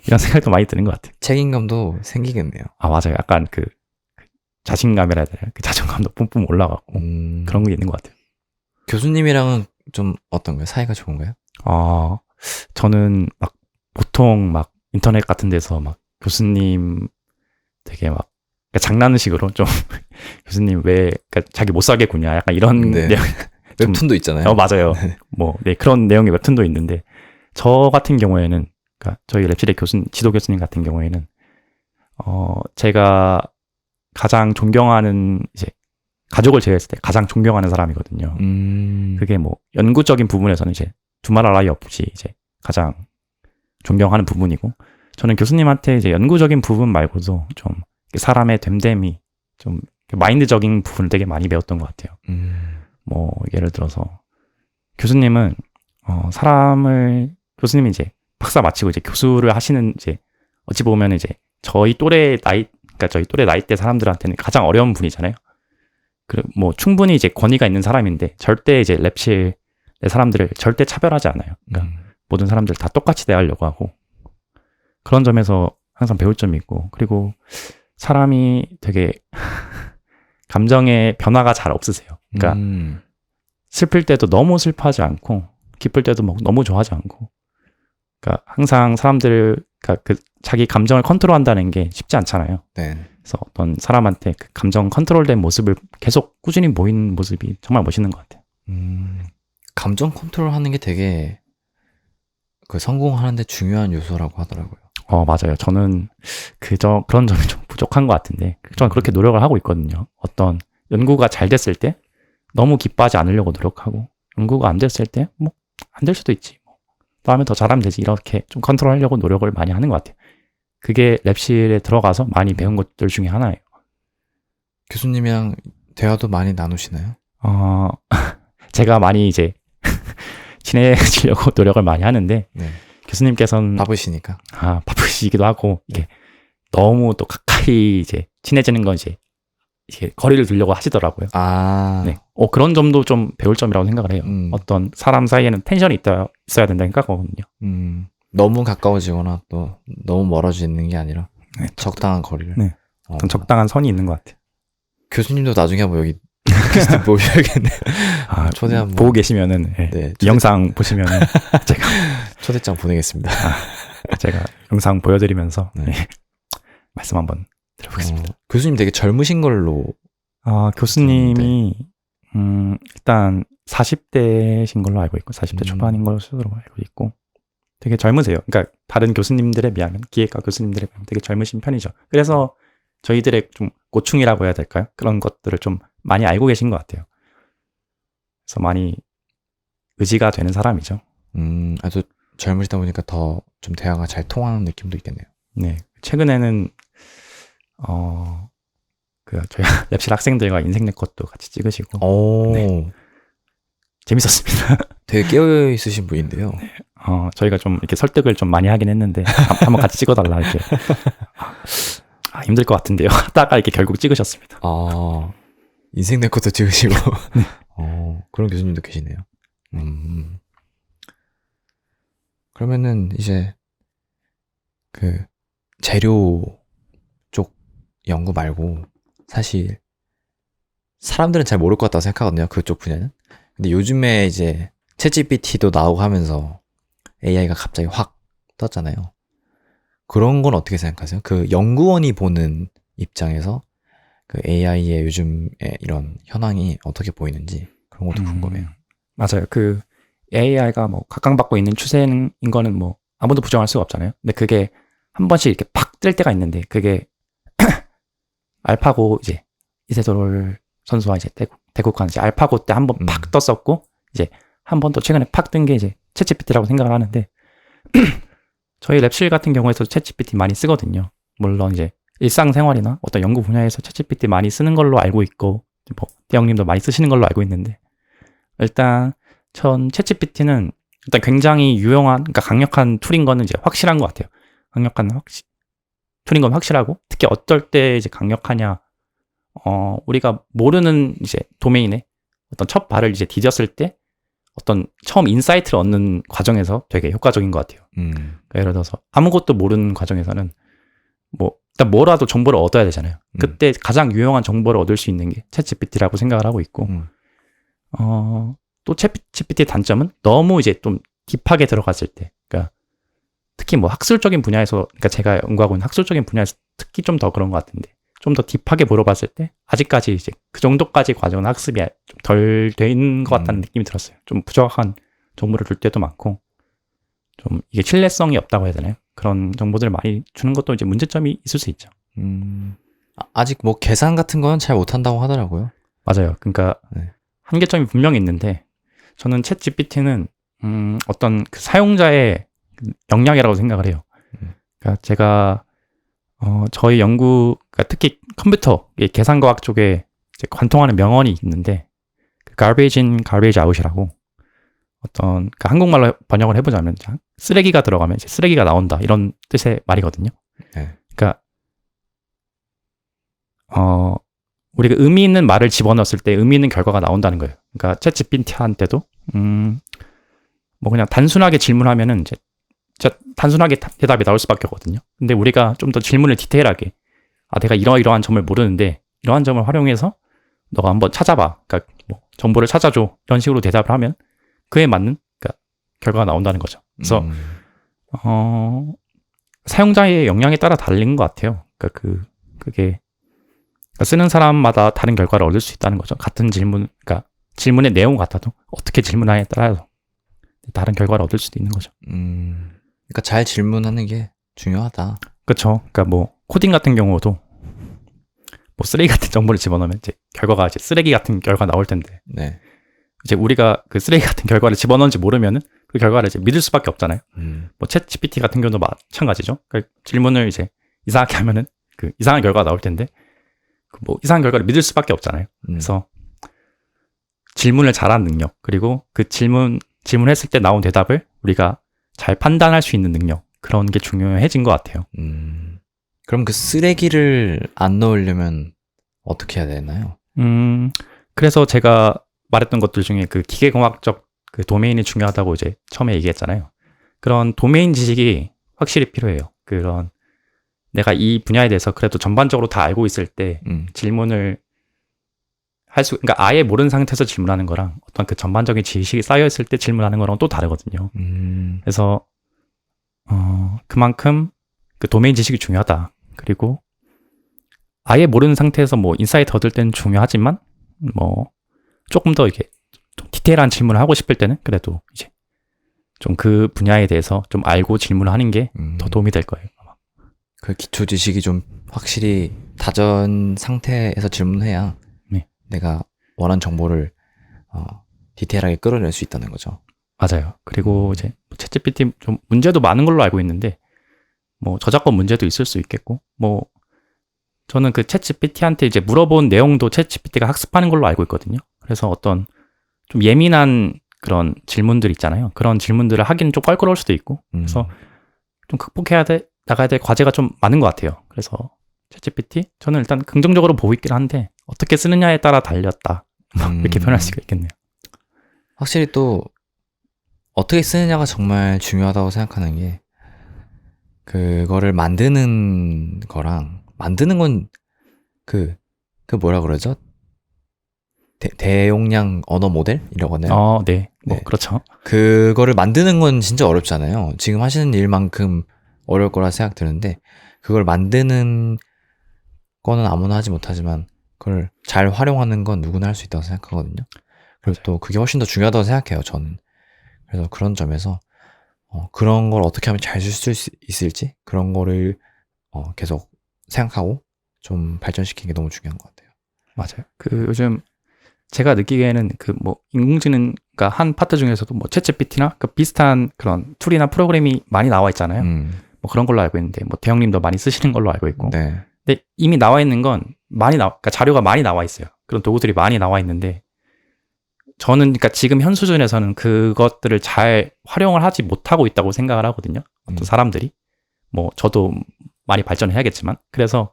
이런 생각도 많이 드는 것 같아요. 책임감도 생기겠네요. 아 맞아요. 약간 그 자신감이라 해야 되나? 그 자존감도 뿜뿜 올라가고 그런 게 있는 것 같아요. 교수님이랑은 좀 어떤가요? 사이가 좋은가요? 저는 막 보통 막 인터넷 같은 데서 막 교수님 되게 막 그러니까 장난식으로 좀 교수님 왜 그러니까 자기 못 살게 구냐 약간 이런 네. 내용 웹툰도 있잖아요. 맞아요. 네. 뭐 네, 그런 내용의 웹툰도 있는데 저 같은 경우에는 그러니까 저희 랩실의 지도 교수님 같은 경우에는 제가 가장 존경하는 이제 가족을 제외했을 때 가장 존경하는 사람이거든요. 그게 뭐 연구적인 부분에서는 이제 두말할 나위 없이 이제 가장 존경하는 부분이고 저는 교수님한테 이제 연구적인 부분 말고도 좀 사람의 됨됨이 좀 마인드적인 부분을 되게 많이 배웠던 것 같아요. 뭐 예를 들어서 교수님은 교수님이 이제 박사 마치고 이제 교수를 하시는 이제 어찌 보면 이제 저희 또래 나이대 사람들한테는 가장 어려운 분이잖아요. 뭐 충분히 이제 권위가 있는 사람인데 절대 이제 랩실 내 사람들을 절대 차별하지 않아요. 그러니까 모든 사람들 다 똑같이 대하려고 하고 그런 점에서 항상 배울 점이 있고 그리고 사람이 되게 감정의 변화가 잘 없으세요. 그러니까 슬플 때도 너무 슬퍼하지 않고 기쁠 때도 막 너무 좋아하지 않고 그러니까 항상 그러니까 그 자기 감정을 컨트롤한다는 게 쉽지 않잖아요. 네. 그래서 어떤 사람한테 그 감정 컨트롤된 모습을 계속 꾸준히 보이는 모습이 정말 멋있는 것 같아요. 감정 컨트롤하는 게 되게 그 성공하는데 중요한 요소라고 하더라고요. 맞아요. 저는 그런 점이 좀 부족한 것 같은데 저는 그렇게 노력을 하고 있거든요. 어떤 연구가 잘 됐을 때 너무 기뻐하지 않으려고 노력하고 연구가 안 됐을 때 뭐 안 될 수도 있지. 뭐 다음에 더 잘하면 되지. 이렇게 좀 컨트롤하려고 노력을 많이 하는 것 같아요. 그게 랩실에 들어가서 많이 배운 것들 중에 하나예요. 교수님이랑 대화도 많이 나누시나요? 제가 많이 이제 친해지려고 노력을 많이 하는데 네. 교수님께서는 바쁘시니까. 바쁘시기도 하고 이게 너무 또 가까이 이제 친해지는 건 이제 거리를 두려고 하시더라고요. 네. 그런 점도 좀 배울 점이라고 생각을 해요. 어떤 사람 사이에는 텐션이 있어야 된다고 생각하거든요. 너무 가까워지거나 또 너무 멀어지는 게 아니라 적당한 거리를. 네. 적당한 선이 있는 것 같아요. 교수님도 나중에 한번 여기 팟캐스트 모셔야겠네요. 초대 한번 보고 계시면은 이 영상 보시면은 제가 초대장 보내겠습니다. 제가 영상 보여드리면서 말씀 한번 드려보겠습니다. 교수님 되게 젊으신 걸로. 교수님이 일단 40대신 걸로 알고 있고 40대 초반인 걸로 스스로 알고 있고 되게 젊으세요. 그러니까 다른 교수님들에 비하면 기획과 교수님들에 비하면 되게 젊으신 편이죠. 그래서 저희들의 좀 고충이라고 해야 될까요? 그런 것들을 좀 많이 알고 계신 것 같아요. 그래서 많이 의지가 되는 사람이죠. 아주 젊으시다 보니까 더 좀 대화가 잘 통하는 느낌도 있겠네요. 네. 최근에는 저희 랩실 학생들과 인생 네컷도 같이 찍으시고 네. 재밌었습니다. 되게 깨어 있으신 분인데요. 네. 저희가 좀 이렇게 설득을 좀 많이 하긴 했는데 한번 같이 찍어달라 이렇게 힘들 것 같은데요. 하다가 이렇게 결국 찍으셨습니다. 인생 내 것도 찍으시고 네. 그런 교수님도 계시네요. 그러면은 이제 그 재료 쪽 연구 말고 사실 사람들은 잘 모를 것 같다고 생각하거든요. 그쪽 분야는. 근데 요즘에 이제 챗GPT도 나오고 하면서 AI가 갑자기 확 떴잖아요. 그런 건 어떻게 생각하세요? 그 연구원이 보는 입장에서 그 AI의 요즘의 이런 현황이 어떻게 보이는지 그런 것도 궁금해요. 맞아요. 그 AI가 뭐 각광받고 있는 추세인 거는 뭐 아무도 부정할 수가 없잖아요. 근데 그게 한 번씩 이렇게 팍 뜰 때가 있는데 그게 알파고 이제 이세돌 선수와 이제 대국간 이제 알파고 때 한 번 팍 떴었고 이제 한 번 더 최근에 팍 뜬 게 이제 챗GPT라고 생각을 하는데 저희 랩실 같은 경우에서도 챗GPT 많이 쓰거든요. 물론 이제 일상생활이나 어떤 연구 분야에서 챗GPT 많이 쓰는 걸로 알고 있고 뭐 대형님도 많이 쓰시는 걸로 알고 있는데 일단 전 챗GPT는 일단 굉장히 유용한 그러니까 강력한 툴인 거는 이제 확실한 것 같아요. 강력한 툴인 건 확실하고 특히 어떨 때 이제 강력하냐 우리가 모르는 이제 도메인에 어떤 첫 발을 이제 디뎠을 때 어떤 처음 인사이트를 얻는 과정에서 되게 효과적인 것 같아요. 그러니까 예를 들어서 아무것도 모르는 과정에서는 뭐 일단 뭐라도 정보를 얻어야 되잖아요. 그때 가장 유용한 정보를 얻을 수 있는 게 챗GPT라고 생각을 하고 있고 또 챗GPT의 단점은 너무 이제 좀 딥하게 들어갔을 때, 그러니까 특히 뭐 학술적인 분야에서, 그러니까 제가 연구하고 있는 학술적인 분야에서 특히 좀 더 그런 것 같은데, 좀 더 딥하게 물어봤을 때 아직까지 이제 그 정도까지 과정은 학습이 좀 덜 돼 있는 것 같다는 느낌이 들었어요. 좀 부족한 정보를 줄 때도 많고, 좀 이게 신뢰성이 없다고 해야 되나요? 그런 정보들을 많이 주는 것도 이제 문제점이 있을 수 있죠. 아직 뭐 계산 같은 건 잘 못한다고 하더라고요. 맞아요. 그러니까 네. 한계점이 분명히 있는데, 저는 챗 GPT는 어떤 그 사용자의 역량이라고 생각을 해요. 그러니까 제가 저희 연구, 그러니까 특히 컴퓨터 계산과학 쪽에 이제 관통하는 명언이 있는데, 그 garbage in, garbage out이라고, 어떤 그 한국말로 번역을 해보자면 쓰레기가 들어가면 이제 쓰레기가 나온다, 이런 뜻의 말이거든요. 네. 그러니까 우리가 의미 있는 말을 집어넣었을 때 의미 있는 결과가 나온다는 거예요. 그러니까 챗 GPT한테도 뭐 그냥 단순하게 질문하면은 이제 단순하게 대답이 나올 수밖에 없거든요. 근데 우리가 좀 더 질문을 디테일하게, 내가 이러이러한 점을 모르는데 이러한 점을 활용해서 너가 한번 찾아봐, 그러니까 뭐 정보를 찾아줘, 이런 식으로 대답을 하면 그에 맞는, 그러니까 결과가 나온다는 거죠. 그래서 사용자의 역량에 따라 다른 것 같아요. 그러니까 그게 쓰는 사람마다 다른 결과를 얻을 수 있다는 거죠. 같은 질문, 그러니까 질문의 내용 같아도 어떻게 질문하냐에 따라서 다른 결과를 얻을 수도 있는 거죠. 그러니까 잘 질문하는 게 중요하다. 그렇죠. 그러니까 뭐 코딩 같은 경우도 뭐 쓰레기 같은 정보를 집어넣으면 이제 결과가 이제 쓰레기 같은 결과가 나올 텐데, 네. 이제 우리가 그 쓰레기 같은 결과를 집어넣은지 모르면은 그 결과를 이제 믿을 수밖에 없잖아요. 뭐 챗 GPT 같은 경우도 마찬가지죠. 그러니까 질문을 이제 이상하게 하면은 그 이상한 결과가 나올 텐데, 뭐 이상한 결과를 믿을 수밖에 없잖아요. 그래서 질문을 잘하는 능력, 그리고 그 질문했을 때 나온 대답을 우리가 잘 판단할 수 있는 능력, 그런 게 중요해진 것 같아요. 그럼 그 쓰레기를 안 넣으려면 어떻게 해야 되나요? 그래서 제가 말했던 것들 중에 그 기계공학적 그 도메인이 중요하다고 이제 처음에 얘기했잖아요. 그런 도메인 지식이 확실히 필요해요. 그런 내가 이 분야에 대해서 그래도 전반적으로 다 알고 있을 때 질문을 그러니까 아예 모르는 상태에서 질문하는 거랑 어떤 그 전반적인 지식이 쌓여있을 때 질문하는 거랑 또 다르거든요. 그래서 그만큼 그 도메인 지식이 중요하다. 그리고 아예 모르는 상태에서 뭐 인사이트 얻을 때는 중요하지만, 뭐 조금 더 이게 좀 디테일한 질문을 하고 싶을 때는 그래도 이제 좀 그 분야에 대해서 좀 알고 질문하는 게 더 도움이 될 거예요. 아마. 그 기초 지식이 좀 확실히 다전 상태에서 질문해야 네. 내가 원하는 정보를 디테일하게 끌어낼 수 있다는 거죠. 맞아요. 그리고 이제 챗GPT 좀 문제도 많은 걸로 알고 있는데, 뭐 저작권 문제도 있을 수 있겠고, 뭐 저는 그 챗GPT한테 이제 물어본 내용도 챗GPT가 학습하는 걸로 알고 있거든요. 그래서 어떤 좀 예민한 그런 질문들 있잖아요. 그런 질문들을 하기는 좀 껄끄러울 수도 있고, 그래서 좀 나가야 될 과제가 좀 많은 것 같아요. 그래서 챗GPT 저는 일단 긍정적으로 보고 있긴 한데 어떻게 쓰느냐에 따라 달렸다, 이렇게 표현할 수가 있겠네요. 확실히 또 어떻게 쓰느냐가 정말 중요하다고 생각하는 게, 그거를 만드는 거랑, 만드는 건 그 뭐라 그러죠? 대용량 언어 모델이라고 하나요? 네. 뭐 네. 그렇죠. 그거를 만드는 건 진짜 어렵잖아요. 지금 하시는 일만큼 어려울 거라 생각 드는데, 그걸 만드는 거는 아무나 하지 못하지만 그걸 잘 활용하는 건 누구나 할 수 있다고 생각하거든요. 그리고 또 그게 훨씬 더 중요하다고 생각해요, 저는. 그래서 그런 점에서 그런 걸 어떻게 하면 잘 쓸 수 있을지, 그런 거를 계속 생각하고 좀 발전시키는 게 너무 중요한 것 같아요. 맞아요. 그 요즘 제가 느끼기에는 그 뭐 인공지능가 한 파트 중에서도 뭐 챗GPT나 그 비슷한 그런 툴이나 프로그램이 많이 나와 있잖아요. 뭐 그런 걸로 알고 있는데, 뭐 대형님도 많이 쓰시는 걸로 알고 있고. 네. 근데 이미 나와 있는 건 그러니까 자료가 많이 나와 있어요. 그런 도구들이 많이 나와 있는데, 저는 그러니까 지금 현 수준에서는 그것들을 잘 활용을 하지 못하고 있다고 생각을 하거든요. 어떤 사람들이. 뭐 저도 많이 발전해야겠지만. 그래서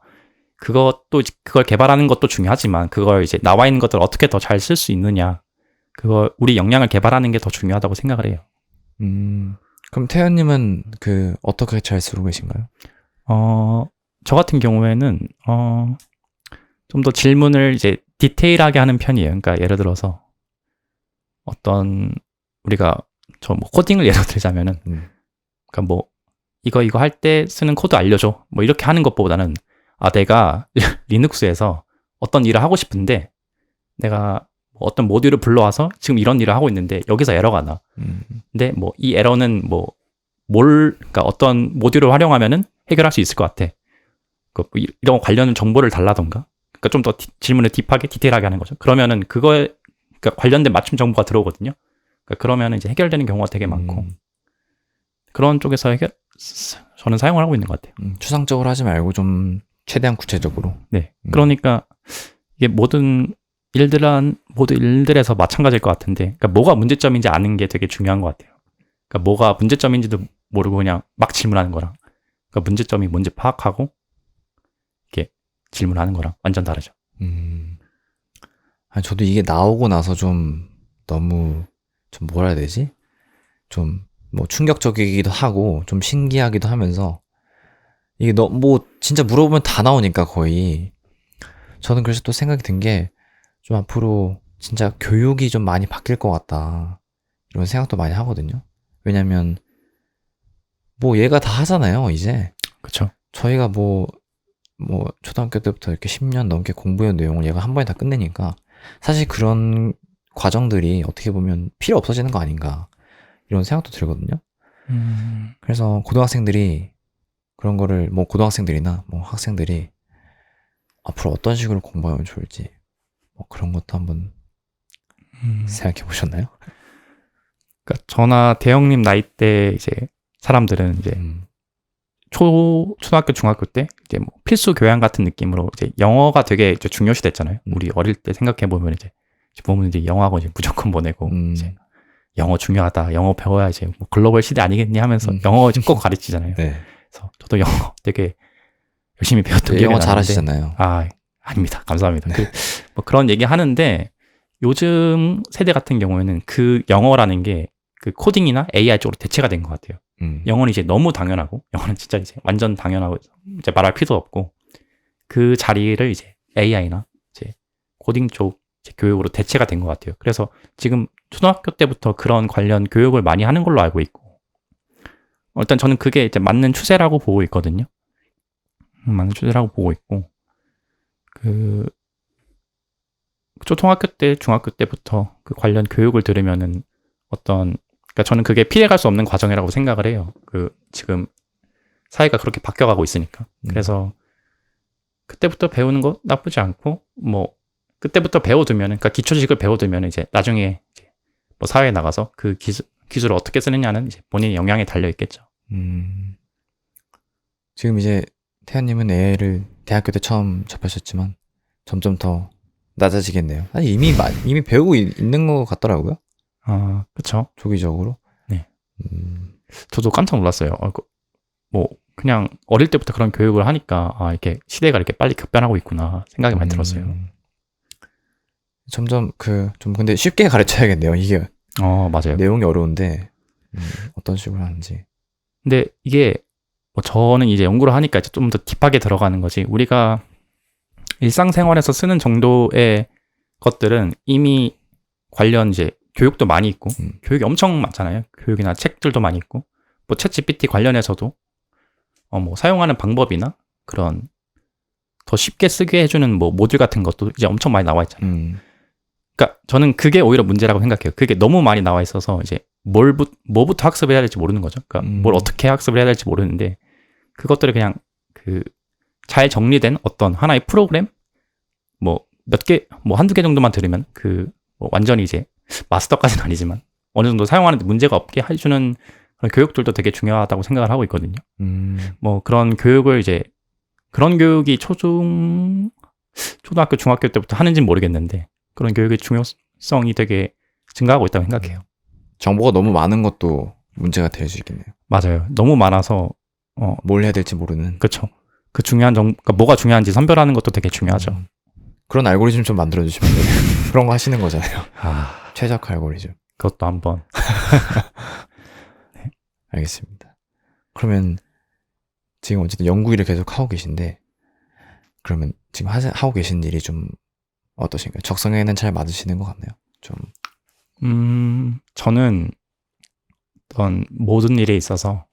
그걸 개발하는 것도 중요하지만, 그걸 이제 나와 있는 것들을 어떻게 더 잘 쓸 수 있느냐, 그거 우리 역량을 개발하는 게 더 중요하다고 생각을 해요. 그럼 태연님은 그 어떻게 잘 쓰고 계신가요? 저 같은 경우에는 좀 더 질문을 이제 디테일하게 하는 편이에요. 그러니까 예를 들어서 어떤 우리가 저 뭐 코딩을 예로 들자면은 그러니까 뭐 이거 할 때 쓰는 코드 알려줘. 뭐 이렇게 하는 것보다는 내가 리눅스에서 어떤 일을 하고 싶은데 내가 뭐 어떤 모듈을 불러와서 지금 이런 일을 하고 있는데 여기서 에러가 나. 근데 뭐 이 에러는 그러니까 어떤 모듈을 활용하면은 해결할 수 있을 것 같아. 이런 관련 정보를 달라던가. 그러니까 좀 더 질문을 딥하게 디테일하게 하는 거죠. 그러면은 그거에 그러니까 관련된 맞춤 정보가 들어오거든요. 그러니까 그러면은 이제 해결되는 경우가 되게 많고 그런 쪽에서 저는 사용을 하고 있는 것 같아요. 추상적으로 하지 말고 좀 최대한 구체적으로. 네. 그러니까 이게 모든 일들에서 마찬가지일 것 같은데, 그러니까 뭐가 문제점인지 아는 게 되게 중요한 것 같아요. 그러니까 뭐가 문제점인지도 모르고 그냥 막 질문하는 거랑, 그러니까 문제점이 뭔지 파악하고 이렇게 질문하는 거랑 완전 다르죠. 저도 이게 나오고 나서 좀 너무 좀 뭐라 해야 되지? 좀 뭐 충격적이기도 하고 좀 신기하기도 하면서 이게 뭐 진짜 물어보면 다 나오니까 거의 저는 그래서 또 생각이 든 게 좀 앞으로 진짜 교육이 좀 많이 바뀔 것 같다 이런 생각도 많이 하거든요. 왜냐면 뭐 얘가 다 하잖아요 이제. 그렇죠. 저희가 뭐 초등학교 때부터 이렇게 10년 넘게 공부한 내용을 얘가 한 번에 다 끝내니까 사실 그런 과정들이 어떻게 보면 필요 없어지는 거 아닌가 이런 생각도 들거든요. 그래서 고등학생들이 그런 거를 뭐 고등학생들이나 뭐 학생들이 앞으로 어떤 식으로 공부하면 좋을지 뭐 그런 것도 한번 생각해 보셨나요? 그러니까 저나 대형님 나이 때 이제 사람들은 이제 초등학교 중학교 때 이제 뭐 필수 교양 같은 느낌으로 이제 영어가 되게 이제 중요시 됐잖아요. 우리 어릴 때 생각해 보면 이제 보면 이제 영어하고 이제 무조건 보내고 이제 영어 중요하다. 영어 배워야 이제 뭐 글로벌 시대 아니겠니 하면서 영어 이제 꼭 가르치잖아요. 네. 그래서 저도 영어 되게 열심히 배웠던 기억이 영어 나는데 잘하시잖아요. 아닙니다. 감사합니다. 네. 뭐 그런 얘기 하는데 요즘 세대 같은 경우에는 그 영어라는 게 그 코딩이나 AI 쪽으로 대체가 된 것 같아요. 영어는 이제 너무 당연하고 영어는 진짜 이제 완전 당연하고 이제 말할 필요도 없고 그 자리를 이제 AI나 이제 코딩 쪽 이제 교육으로 대체가 된 것 같아요. 그래서 지금 초등학교 때부터 그런 관련 교육을 많이 하는 걸로 알고 있고 일단 저는 그게 이제 맞는 추세라고 보고 있거든요. 맞는 추세라고 보고 있고 초등학교 때, 중학교 때부터 그 관련 교육을 들으면은 그러니까 저는 그게 피해갈 수 없는 과정이라고 생각을 해요. 지금 사회가 그렇게 바뀌어가고 있으니까. 그래서 그때부터 배우는 거 나쁘지 않고, 뭐, 그때부터 배워두면은, 그러니까 기초지식을 배워두면은 이제 나중에 이제 뭐 사회에 나가서 그 기술을 어떻게 쓰느냐는 이제 본인의 역량에 달려있겠죠. 지금 이제 태연님은 AI를 대학교 때 처음 접하셨지만 점점 더 낮아지겠네요. 아니, 이미 배우고 있는 것 같더라고요. 그쵸. 조기적으로. 네. 저도 깜짝 놀랐어요. 뭐, 그냥 어릴 때부터 그런 교육을 하니까, 이렇게 시대가 이렇게 빨리 급변하고 있구나 생각이 많이 들었어요. 점점 좀 근데 쉽게 가르쳐야겠네요. 이게. 맞아요. 내용이 어려운데, 어떤 식으로 하는지. 근데 이게, 뭐 저는 이제 연구를 하니까 이제 좀 더 딥하게 들어가는 거지. 우리가 일상생활에서 쓰는 정도의 것들은 이미 관련 이제 교육도 많이 있고 교육이 엄청 많잖아요. 교육이나 책들도 많이 있고 뭐 챗GPT 관련해서도 뭐 사용하는 방법이나 그런 더 쉽게 쓰게 해주는 뭐 모듈 같은 것도 이제 엄청 많이 나와 있잖아요. 그러니까 저는 그게 오히려 문제라고 생각해요. 그게 너무 많이 나와 있어서 이제 뭐부터 학습을 해야 될지 모르는 거죠. 그러니까 뭘 어떻게 학습을 해야 될지 모르는데 그것들을 그냥 잘 정리된 어떤 하나의 프로그램 뭐 몇 개 뭐 한두 개 정도만 들으면 뭐 완전히 이제 마스터까지는 아니지만 어느 정도 사용하는데 문제가 없게 해주는 그런 교육들도 되게 중요하다고 생각을 하고 있거든요. 뭐 그런 교육을 이제 그런 교육이 초등학교, 중학교 때부터 하는지는 모르겠는데 그런 교육의 중요성이 되게 증가하고 있다고 생각해요. 정보가 너무 많은 것도 문제가 될 수 있겠네요. 맞아요. 너무 많아서 뭘 해야 될지 모르는. 그렇죠. 그 중요한 그러니까 뭐가 중요한지 선별하는 것도 되게 중요하죠. 그런 알고리즘 좀 만들어 주시면 돼요. 그런 거 하시는 거잖아요. 최적화 알고리즘. 그것도 한번. 알겠습니다. 그러면 지금 어쨌든 연구 일을 계속 하고 계신데 그러면 지금 하고 계신 일이 좀 어떠신가요? 적성에는 잘 맞으시는 것 같나요? 좀. 저는 어떤 모든 일에 있어서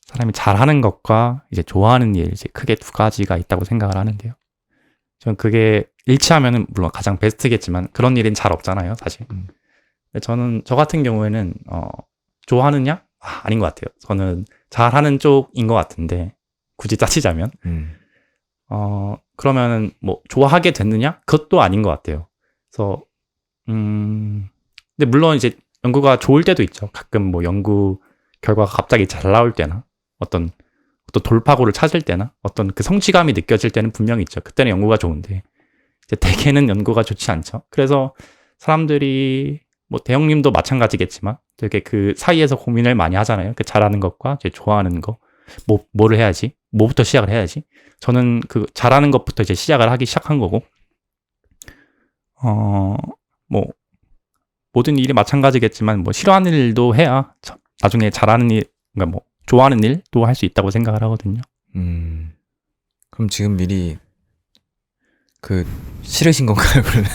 사람이 잘하는 것과 이제 좋아하는 일, 이제 크게 두 가지가 있다고 생각을 하는데요. 저는 그게 일치하면은 물론 가장 베스트겠지만 그런 일은 잘 없잖아요, 사실. 근데 저는 저 같은 경우에는 좋아하느냐? 아닌 것 같아요. 저는 잘하는 쪽인 것 같은데 굳이 따지자면 그러면은 뭐 좋아하게 됐느냐? 그것도 아닌 것 같아요. 그래서 근데 물론 이제 연구가 좋을 때도 있죠. 가끔 뭐 연구 결과가 갑자기 잘 나올 때나 어떤 돌파구를 찾을 때나 어떤 그 성취감이 느껴질 때는 분명히 있죠. 그때는 연구가 좋은데 이제 대개는 연구가 좋지 않죠. 그래서 사람들이 뭐 대형님도 마찬가지겠지만 되게 그 사이에서 고민을 많이 하잖아요. 그 잘하는 것과 이제 좋아하는 거, 뭐를 해야지, 뭐부터 시작을 해야지. 저는 그 잘하는 것부터 이제 시작을 하기 시작한 거고, 뭐 모든 일이 마찬가지겠지만 뭐 싫어하는 일도 해야 나중에 잘하는 일, 그러니까 뭐 좋아하는 일도 할 수 있다고 생각을 하거든요. 그럼 지금 미리 그 싫으신 건가요? 그러면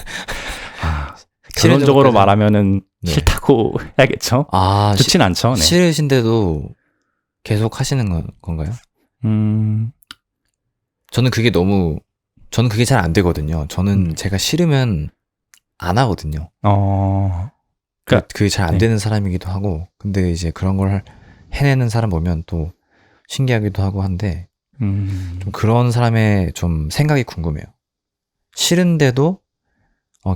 결론적으로 말하면은 네. 싫다고 해야겠죠. 좋진 않죠. 네. 싫으신데도 계속 하시는 건가요? 저는 그게 잘 안 되거든요. 저는 제가 싫으면 안 하거든요. 그게 잘 안 되는 사람이기도 하고, 근데 이제 그런 걸 해내는 사람 보면 또 신기하기도 하고 한데, 좀 그런 사람의 좀 생각이 궁금해요. 싫은데도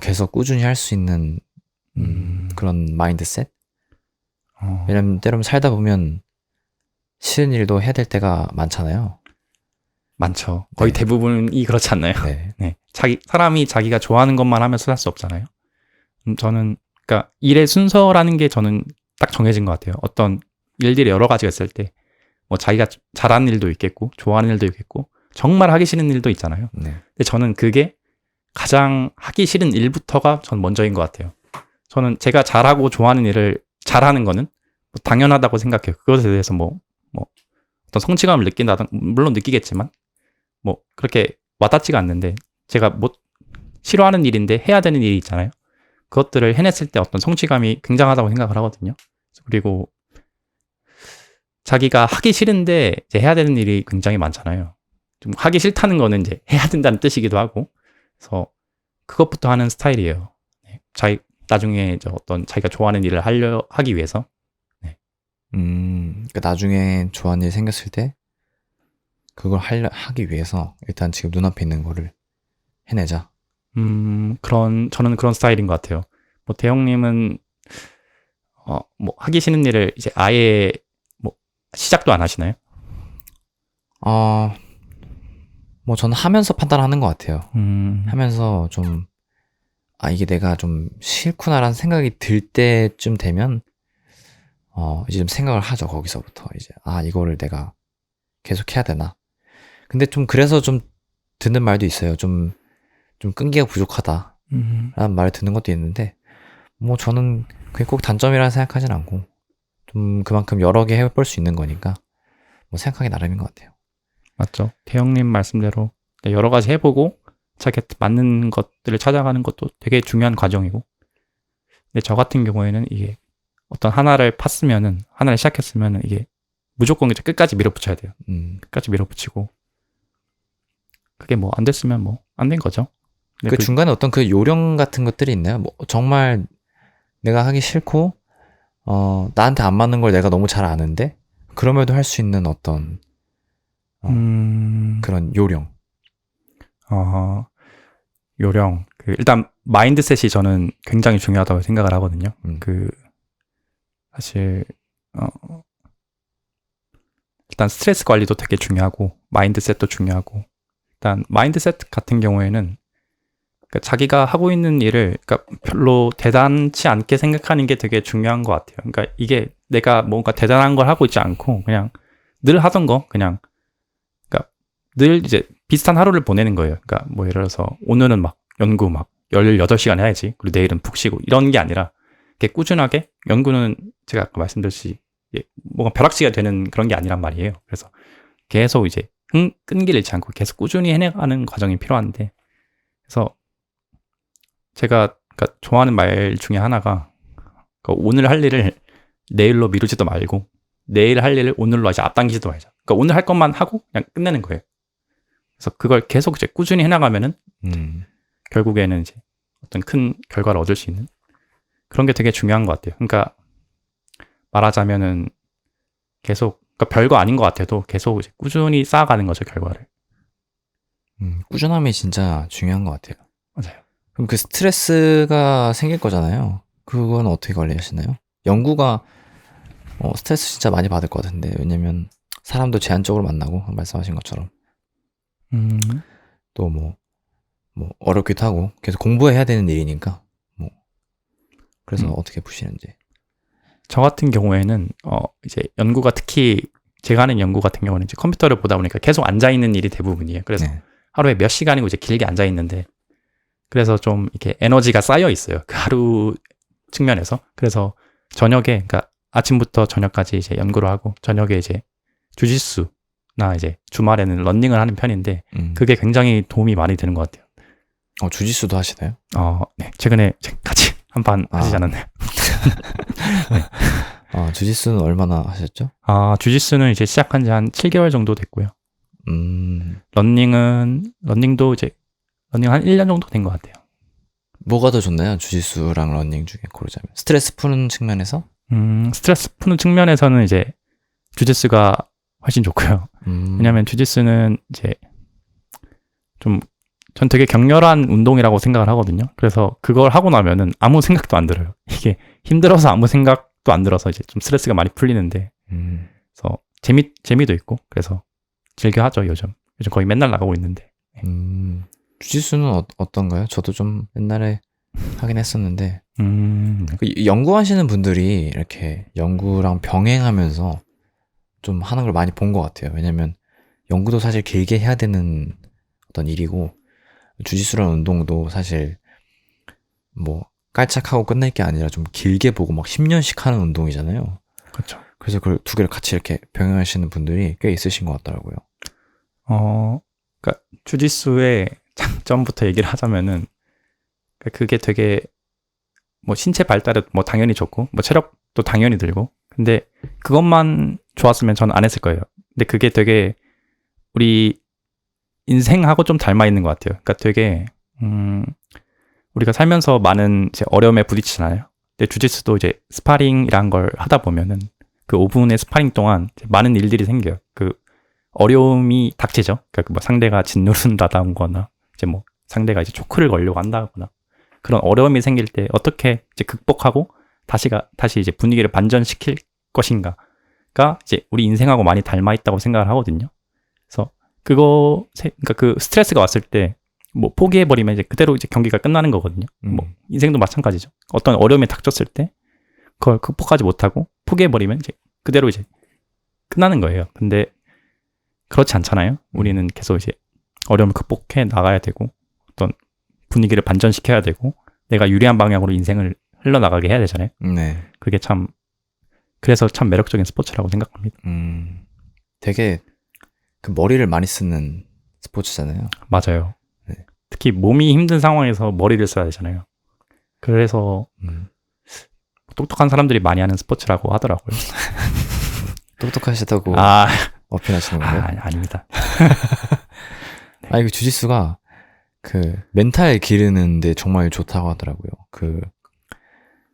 계속 꾸준히 할 수 있는 그런 마인드셋? 왜냐면 때로는 살다 보면 싫은 일도 해야 될 때가 많잖아요. 많죠. 거의 네. 대부분이 그렇지 않나요? 네. 네. 사람이 자기가 좋아하는 것만 하면서 살 수 없잖아요. 저는, 그러니까 일의 순서라는 게 저는 딱 정해진 것 같아요. 어떤 일들이 여러 가지가 있을 때, 뭐 자기가 잘하는 일도 있겠고, 좋아하는 일도 있겠고, 정말 하기 싫은 일도 있잖아요. 네. 근데 저는 그게 가장 하기 싫은 일부터가 전 먼저인 것 같아요. 저는 제가 잘하고 좋아하는 일을 잘하는 거는 뭐 당연하다고 생각해요. 그것에 대해서 뭐 어떤 성취감을 느낀다든 물론 느끼겠지만 뭐 그렇게 와닿지가 않는데 제가 뭐 싫어하는 일인데 해야 되는 일이 있잖아요. 그것들을 해냈을 때 어떤 성취감이 굉장하다고 생각을 하거든요. 그리고 자기가 하기 싫은데 이제 해야 되는 일이 굉장히 많잖아요. 좀 하기 싫다는 거는 이제 해야 된다는 뜻이기도 하고, 그래서 그것부터 하는 스타일이에요. 나중에 어떤 자기가 좋아하는 일을 하기 위해서. 네. 그러니까 나중에 좋아하는 일 생겼을 때 그걸 하기 위해서 일단 지금 눈앞에 있는 거를 해내자. 저는 그런 스타일인 것 같아요. 뭐 대형님은 뭐 하기 싫은 일을 이제 아예 뭐 시작도 안 하시나요? 뭐 저는 하면서 판단하는 것 같아요. 하면서 좀 이게 내가 좀 싫구나라는 생각이 들 때쯤 되면 이제 좀 생각을 하죠. 거기서부터 이제 이거를 내가 계속 해야 되나. 근데 좀 그래서 좀 듣는 말도 있어요. 좀 끈기가 부족하다 라는 말을 듣는 것도 있는데, 뭐 저는 그게 꼭 단점이라는 생각하진 않고 좀 그만큼 여러 개 해볼 수 있는 거니까 뭐 생각하기 나름인 것 같아요. 맞죠. 대형님 말씀대로 여러 가지 해보고 자기한테 맞는 것들을 찾아가는 것도 되게 중요한 과정이고, 근데 저 같은 경우에는 이게 어떤 하나를 시작했으면은 이게 무조건 이제 끝까지 밀어붙여야 돼요. 끝까지 밀어붙이고, 그게 뭐 안 됐으면 뭐 안 된 거죠. 그 중간에 어떤 그 요령 같은 것들이 있나요? 뭐 정말 내가 하기 싫고 나한테 안 맞는 걸 내가 너무 잘 아는데 그럼에도 할 수 있는 어떤 그런 요령. 요령. 일단 마인드셋이 저는 굉장히 중요하다고 생각을 하거든요. 사실 일단 스트레스 관리도 되게 중요하고 마인드셋도 중요하고, 일단 마인드셋 같은 경우에는 그러니까 자기가 하고 있는 일을 그러니까 별로 대단치 않게 생각하는 게 되게 중요한 것 같아요. 그러니까 이게 내가 뭔가 대단한 걸 하고 있지 않고 그냥 늘 하던 거, 그러니까 늘 이제 비슷한 하루를 보내는 거예요. 그러니까 뭐 예를 들어서 오늘은 막 연구 막 18시간 해야지. 그리고 내일은 푹 쉬고 이런 게 아니라 이렇게 꾸준하게 연구는 제가 아까 말씀드렸듯이 뭐가 벼락치기가 되는 그런 게 아니란 말이에요. 그래서 계속 이제 끈기를 잃지 않고 계속 꾸준히 해내가는 과정이 필요한데 그래서 제가 그러니까 좋아하는 말 중에 하나가 그러니까 오늘 할 일을 내일로 미루지도 말고 내일 할 일을 오늘로 이제 앞당기지도 말자. 그러니까 오늘 할 것만 하고 그냥 끝내는 거예요. 그래서 그걸 계속 이제 꾸준히 해나가면은 결국에는 이제 어떤 큰 결과를 얻을 수 있는 그런 게 되게 중요한 것 같아요. 그러니까 말하자면은 계속 그러니까 별거 아닌 것 같아도 계속 이제 꾸준히 쌓아가는 거죠 결과를. 꾸준함이 진짜 중요한 것 같아요. 맞아요. 그럼 그 스트레스가 생길 거잖아요. 그건 어떻게 관리하시나요? 연구가 스트레스 진짜 많이 받을 것 같은데 왜냐면 사람도 제한적으로 만나고 말씀하신 것처럼 또 뭐 어렵기도 하고 계속 공부해야 되는 일이니까 뭐 그래서 어떻게 푸시는지. 저 같은 경우에는 이제 연구가 특히 제가 하는 연구 같은 경우는 이제 컴퓨터를 보다 보니까 계속 앉아 있는 일이 대부분이에요. 그래서 네. 하루에 몇 시간이고 이제 길게 앉아 있는데 그래서 좀 이렇게 에너지가 쌓여 있어요. 그 하루 측면에서. 그래서 저녁에 그러니까 아침부터 저녁까지 이제 연구를 하고 저녁에 이제 주짓수나 이제 주말에는 러닝을 하는 편인데 그게 굉장히 도움이 많이 되는 것 같아요. 주짓수도 하시나요? 네. 최근에 같이 한판 하시지 않았나요? 네. 주짓수는 얼마나 하셨죠? 주짓수는 이제 시작한 지 한 7개월 정도 됐고요. 러닝도 이제 러닝 한 1년 정도 된 것 같아요. 뭐가 더 좋나요? 주짓수랑 러닝 중에 고르자면. 스트레스 푸는 측면에서? 스트레스 푸는 측면에서는 이제 주짓수가 훨씬 좋고요. 왜냐면 주짓수는 이제 전 되게 격렬한 운동이라고 생각을 하거든요. 그래서 그걸 하고 나면은 아무 생각도 안 들어요. 이게 힘들어서 아무 생각도 안 들어서 이제 좀 스트레스가 많이 풀리는데, 그래서 재미도 있고, 그래서 즐겨 하죠, 요즘 거의 맨날 나가고 있는데. 주짓수는 어떤가요? 저도 좀 옛날에 하긴 했었는데, 연구하시는 분들이 이렇게 연구랑 병행하면서 좀 하는 걸 많이 본 것 같아요. 왜냐면 연구도 사실 길게 해야 되는 어떤 일이고, 주짓수라는 운동도 사실 뭐 깔짝하고 끝낼 게 아니라 좀 길게 보고 막 10년씩 하는 운동이잖아요. 그렇죠. 그래서 그 두 개를 같이 이렇게 병행하시는 분들이 꽤 있으신 것 같더라고요. 그러니까 주짓수의 장점부터 얘기를 하자면은 그게 되게 뭐 신체 발달에 뭐 당연히 좋고 뭐 체력도 당연히 들고 근데 그것만 좋았으면 저는 안 했을 거예요. 근데 그게 되게 우리 인생하고 좀 닮아 있는 것 같아요. 그러니까 되게 우리가 살면서 많은 이제 어려움에 부딪히잖아요. 근데 주짓수도 이제 스파링이란 걸 하다 보면은 그 5분의 스파링 동안 많은 일들이 생겨요. 그 어려움이 닥치죠. 그러니까 뭐 상대가 짓누른다던거나 이제 뭐 상대가 이제 초크를 걸려고 한다거나 그런 어려움이 생길 때 어떻게 이제 극복하고 다시 이제 분위기를 반전시킬 것인가가 이제 우리 인생하고 많이 닮아 있다고 생각을 하거든요. 그래서 그러니까 그 스트레스가 왔을 때 뭐 포기해버리면 이제 그대로 이제 경기가 끝나는 거거든요. 뭐 인생도 마찬가지죠. 어떤 어려움이 닥쳤을 때 그걸 극복하지 못하고 포기해버리면 이제 그대로 이제 끝나는 거예요. 근데 그렇지 않잖아요. 우리는 계속 이제 어려움을 극복해 나가야 되고 어떤 분위기를 반전시켜야 되고 내가 유리한 방향으로 인생을 흘러나가게 해야 되잖아요. 네. 그게 그래서 참 매력적인 스포츠라고 생각합니다. 되게 그 머리를 많이 쓰는 스포츠잖아요. 맞아요. 네. 특히 몸이 힘든 상황에서 머리를 써야 되잖아요. 그래서 똑똑한 사람들이 많이 하는 스포츠라고 하더라고요. 똑똑하시다고 어필하시는 건가요? 아닙니다. 네. 이거 주짓수가 그 멘탈 기르는데 정말 좋다고 하더라고요.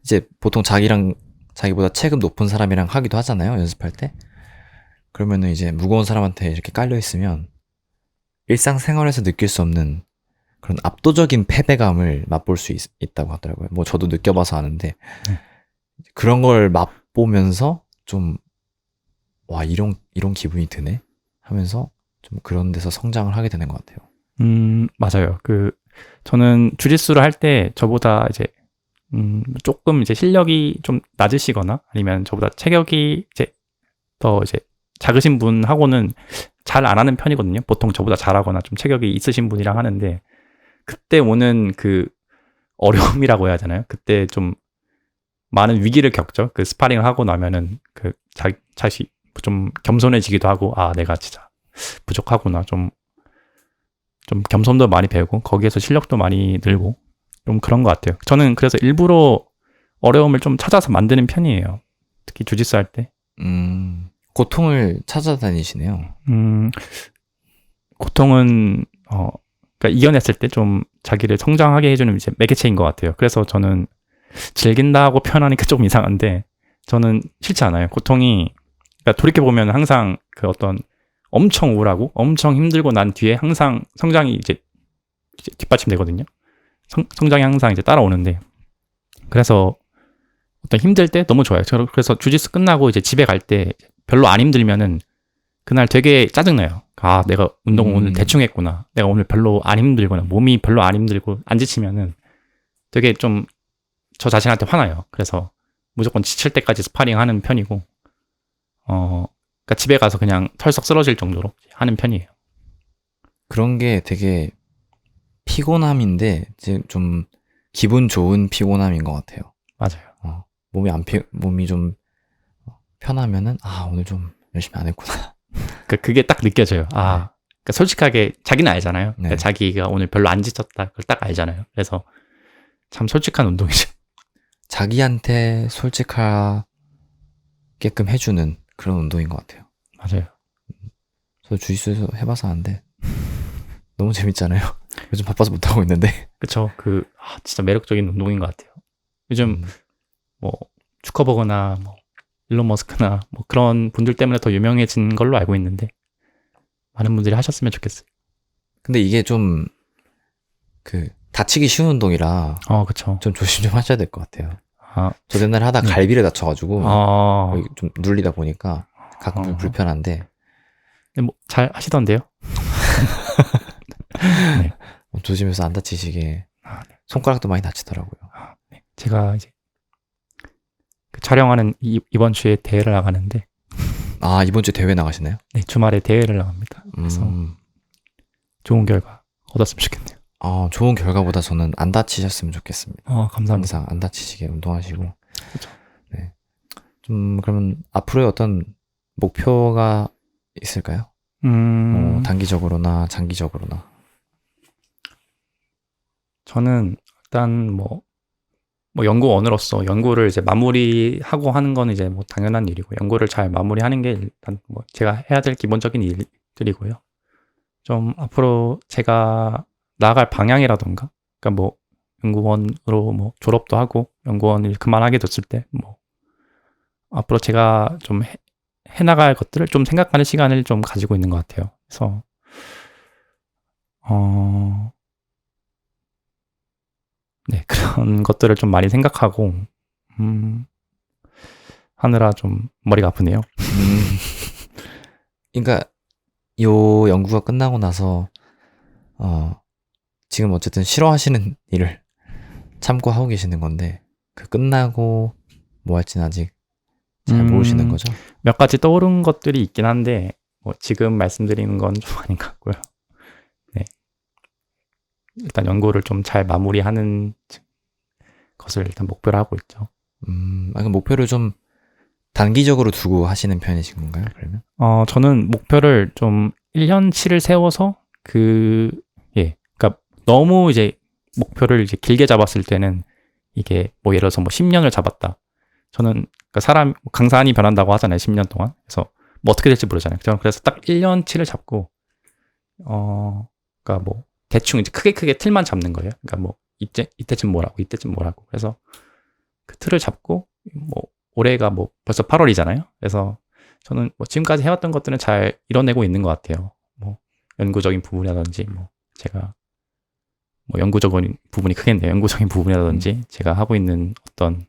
이제 보통 자기보다 체급 높은 사람이랑 하기도 하잖아요. 연습할 때. 그러면은 이제 무거운 사람한테 이렇게 깔려 있으면 일상생활에서 느낄 수 없는 그런 압도적인 패배감을 맛볼 수 있다고 하더라고요. 뭐 저도 느껴봐서 아는데 그런 걸 맛보면서 좀 와 이런 기분이 드네 하면서 좀 그런 데서 성장을 하게 되는 것 같아요. 맞아요. 저는 주짓수를 할 때 저보다 이제 조금 이제 실력이 좀 낮으시거나 아니면 저보다 체격이 이제 더 이제 작으신 분하고는 잘 안 하는 편이거든요. 보통 저보다 잘하거나 좀 체격이 있으신 분이랑 하는데 그때 오는 그 어려움이라고 해야 되나요? 그때 좀 많은 위기를 겪죠. 그 스파링을 하고 나면은 그 자식 좀 겸손해지기도 하고, 아, 내가 진짜 부족하구나. 좀 겸손도 많이 배우고, 거기에서 실력도 많이 늘고, 좀 그런 것 같아요. 저는 그래서 일부러 어려움을 좀 찾아서 만드는 편이에요. 특히 주짓수 할 때. 고통을 찾아다니시네요. 고통은, 그러니까 이겨냈을 때 좀 자기를 성장하게 해주는 이제 매개체인 것 같아요. 그래서 저는 즐긴다고 표현하니까 좀 이상한데, 저는 싫지 않아요. 고통이, 그러니까 돌이켜보면 항상 그 어떤 엄청 우울하고 엄청 힘들고 난 뒤에 항상 성장이 이제 뒷받침되거든요. 성장이 항상 이제 따라오는데, 그래서 어떤 힘들 때 너무 좋아요. 그래서 주짓수 끝나고 이제 집에 갈 때 별로 안 힘들면은 그날 되게 짜증나요. 아, 내가 운동 오늘 대충 했구나. 내가 오늘 별로 안 힘들구나. 몸이 별로 안 힘들고 안 지치면은 되게 좀 저 자신한테 화나요. 그래서 무조건 지칠 때까지 스파링 하는 편이고, 그러니까 집에 가서 그냥 털썩 쓰러질 정도로 하는 편이에요. 그런 게 되게 피곤함인데 이제 좀 기분 좋은 피곤함인 것 같아요. 맞아요. 몸이 좀 편하면은 오늘 좀 열심히 안 했구나. 그게 딱 느껴져요. 그러니까 솔직하게 자기는 알잖아요. 네. 그러니까 자기가 오늘 별로 안 지쳤다. 그걸 딱 알잖아요. 그래서 참 솔직한 운동이죠. 자기한테 솔직하게끔 해주는 그런 운동인 것 같아요. 맞아요. 저도 주짓수 해봐서 아는데 너무 재밌잖아요. 요즘 바빠서 못하고 있는데. 그쵸. 진짜 매력적인 운동인 것 같아요. 요즘 뭐 주커버거나 뭐 일론 머스크나 뭐 그런 분들 때문에 더 유명해진 걸로 알고 있는데, 많은 분들이 하셨으면 좋겠어요. 근데 이게 좀 다치기 쉬운 운동이라 그쵸. 좀 조심 좀 하셔야 될 것 같아요. 아, 저 옛날에 하다 갈비를 다쳐가지고 거의 좀 눌리다 보니까 가끔 좀 불편한데. 근데 뭐 잘 하시던데요? 네. 조심해서 안 다치시게. 손가락도 많이 다치더라고요. 네. 제가 이제 촬영하는 이번 주에 대회를 나가는데. 이번 주 대회 나가시나요? 네, 주말에 대회를 나갑니다. 그래서 좋은 결과 얻었으면 좋겠네요. 좋은 결과보다 저는 안 다치셨으면 좋겠습니다. 감사합니다. 항상 안 다치시게 운동하시고. 그렇죠. 네. 좀 그러면 앞으로의 어떤 목표가 있을까요? 단기적으로나 장기적으로나. 저는 일단 뭐 연구원으로서 연구를 이제 마무리하고 하는 건 이제 뭐 당연한 일이고, 연구를 잘 마무리하는 게 일단 뭐 제가 해야 될 기본적인 일들이고요. 좀 앞으로 제가 나아갈 방향이라던가, 그러니까 뭐 연구원으로 뭐 졸업도 하고 연구원을 그만하게 됐을 때 뭐 앞으로 제가 좀 해나갈 것들을 좀 생각하는 시간을 좀 가지고 있는 것 같아요. 그래서 네, 그런 것들을 좀 많이 생각하고 하느라 좀 머리가 아프네요. 그러니까 요 연구가 끝나고 나서 지금 어쨌든 싫어하시는 일을 참고하고 계시는 건데, 끝나고 뭐 할지는 아직 잘 모르시는 거죠? 몇 가지 떠오른 것들이 있긴 한데 뭐 지금 말씀드리는 건 좀 아닌 것 같고요. 네, 일단 연구를 좀 잘 마무리하는 것을 일단 목표로 하고 있죠. 그럼 목표를 좀 단기적으로 두고 하시는 편이신 건가요, 그러면? 저는 목표를 좀 1년치를 세워서 그러니까 너무 이제 목표를 이제 길게 잡았을 때는 이게 뭐 예를 들어서 뭐 10년을 잡았다. 저는 그러니까 강산이 변한다고 하잖아요, 10년 동안. 그래서 뭐 어떻게 될지 모르잖아요. 저는 그래서 딱 1년치를 잡고 그러니까 뭐 대충 이제 크게 틀만 잡는 거예요. 그러니까 뭐 이때쯤 뭐라고. 그래서 그 틀을 잡고 뭐 올해가 뭐 벌써 8월이잖아요. 그래서 저는 뭐 지금까지 해왔던 것들은 잘 이뤄내고 있는 것 같아요. 뭐 연구적인 부분이라든지 뭐 제가 뭐 연구적인 부분이 크겠네요. 연구적인 부분이라든지 제가 하고 있는 어떤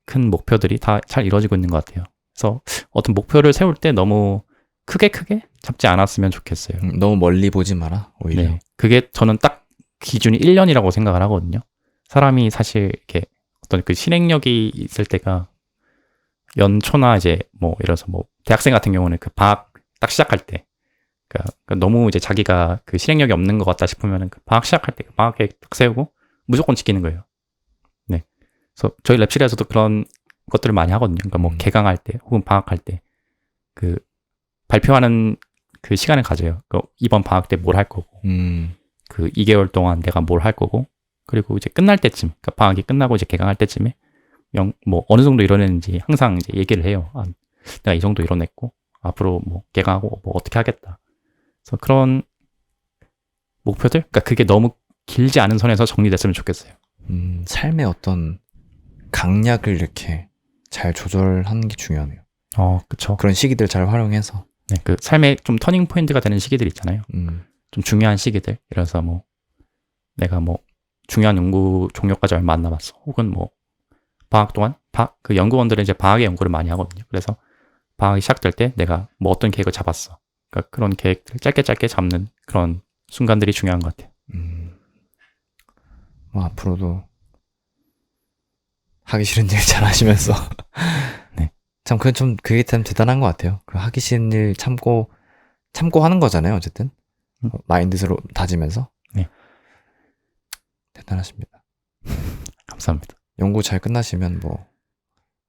큰 목표들이 다 잘 이루어지고 있는 것 같아요. 그래서 어떤 목표를 세울 때 너무 크게 잡지 않았으면 좋겠어요. 너무 멀리 보지 마라, 오히려. 네, 그게 저는 딱 기준이 1년이라고 생각을 하거든요. 사람이 사실 이렇게 어떤 그 실행력이 있을 때가 연초나 이제 뭐 예를 들어서 뭐 대학생 같은 경우는 그 방학 딱 시작할 때, 그러니까 너무 이제 자기가 그 실행력이 없는 것 같다 싶으면은 그 방학 시작할 때 그 방학 계획 딱 세우고 무조건 지키는 거예요. 그래서 저희 랩실에서도 그런 것들을 많이 하거든요. 그러니까 뭐 음. 개강할 때 혹은 방학할 때 그 발표하는 그 시간을 가져요. 그 이번 방학 때 뭘 할 거고 그 2개월 동안 내가 뭘 할 거고 그리고 이제 끝날 때쯤 그러니까 방학이 끝나고 이제 개강할 때쯤에 뭐 어느 정도 이뤄냈는지 항상 이제 얘기를 해요. 아, 내가 이 정도 이뤄냈고 앞으로 뭐 개강하고 뭐 어떻게 하겠다. 그래서 그런 목표들 그러니까 그게 너무 길지 않은 선에서 정리됐으면 좋겠어요. 삶의 어떤 강약을 이렇게 잘 조절하는 게 중요하네요. 그쵸. 그런 시기들 잘 활용해서. 네, 그 삶의 좀 터닝 포인트가 되는 시기들 있잖아요. 좀 중요한 시기들. 그래서 뭐 내가 뭐 중요한 연구 종료까지 얼마 안 남았어. 혹은 뭐 방학 동안 그 연구원들은 이제 방학에 연구를 많이 하거든요. 그래서 방학이 시작될 때 내가 뭐 어떤 계획을 잡았어. 그러니까 그런 계획들을 짧게 잡는 그런 순간들이 중요한 것 같아요. 뭐 앞으로도 하기 싫은 일 잘 하시면서 네. 참 그게 참 대단한 것 같아요. 그 하기 싫은 일 참고 하는 거잖아요. 어쨌든 마인드로 다지면서. 네. 대단하십니다. 감사합니다. 연구 잘 끝나시면 뭐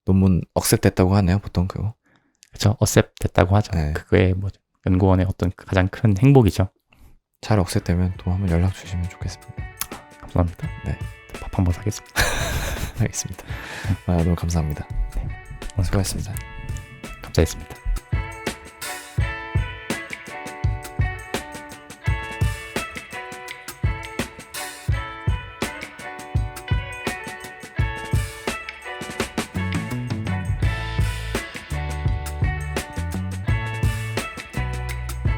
논문 억셉됐다고 하네요. 보통 그거. 그렇죠. 어셉 됐다고 하죠. 네. 그게 뭐 연구원의 어떤 가장 큰 행복이죠. 잘 억셉되면 또 한번 연락 주시면 좋겠습니다. 감사합니다. 네. 밥 한번 사겠습니다. 알겠습니다. 너무 감사합니다. 네. 수고하셨습니다. 감사했습니다.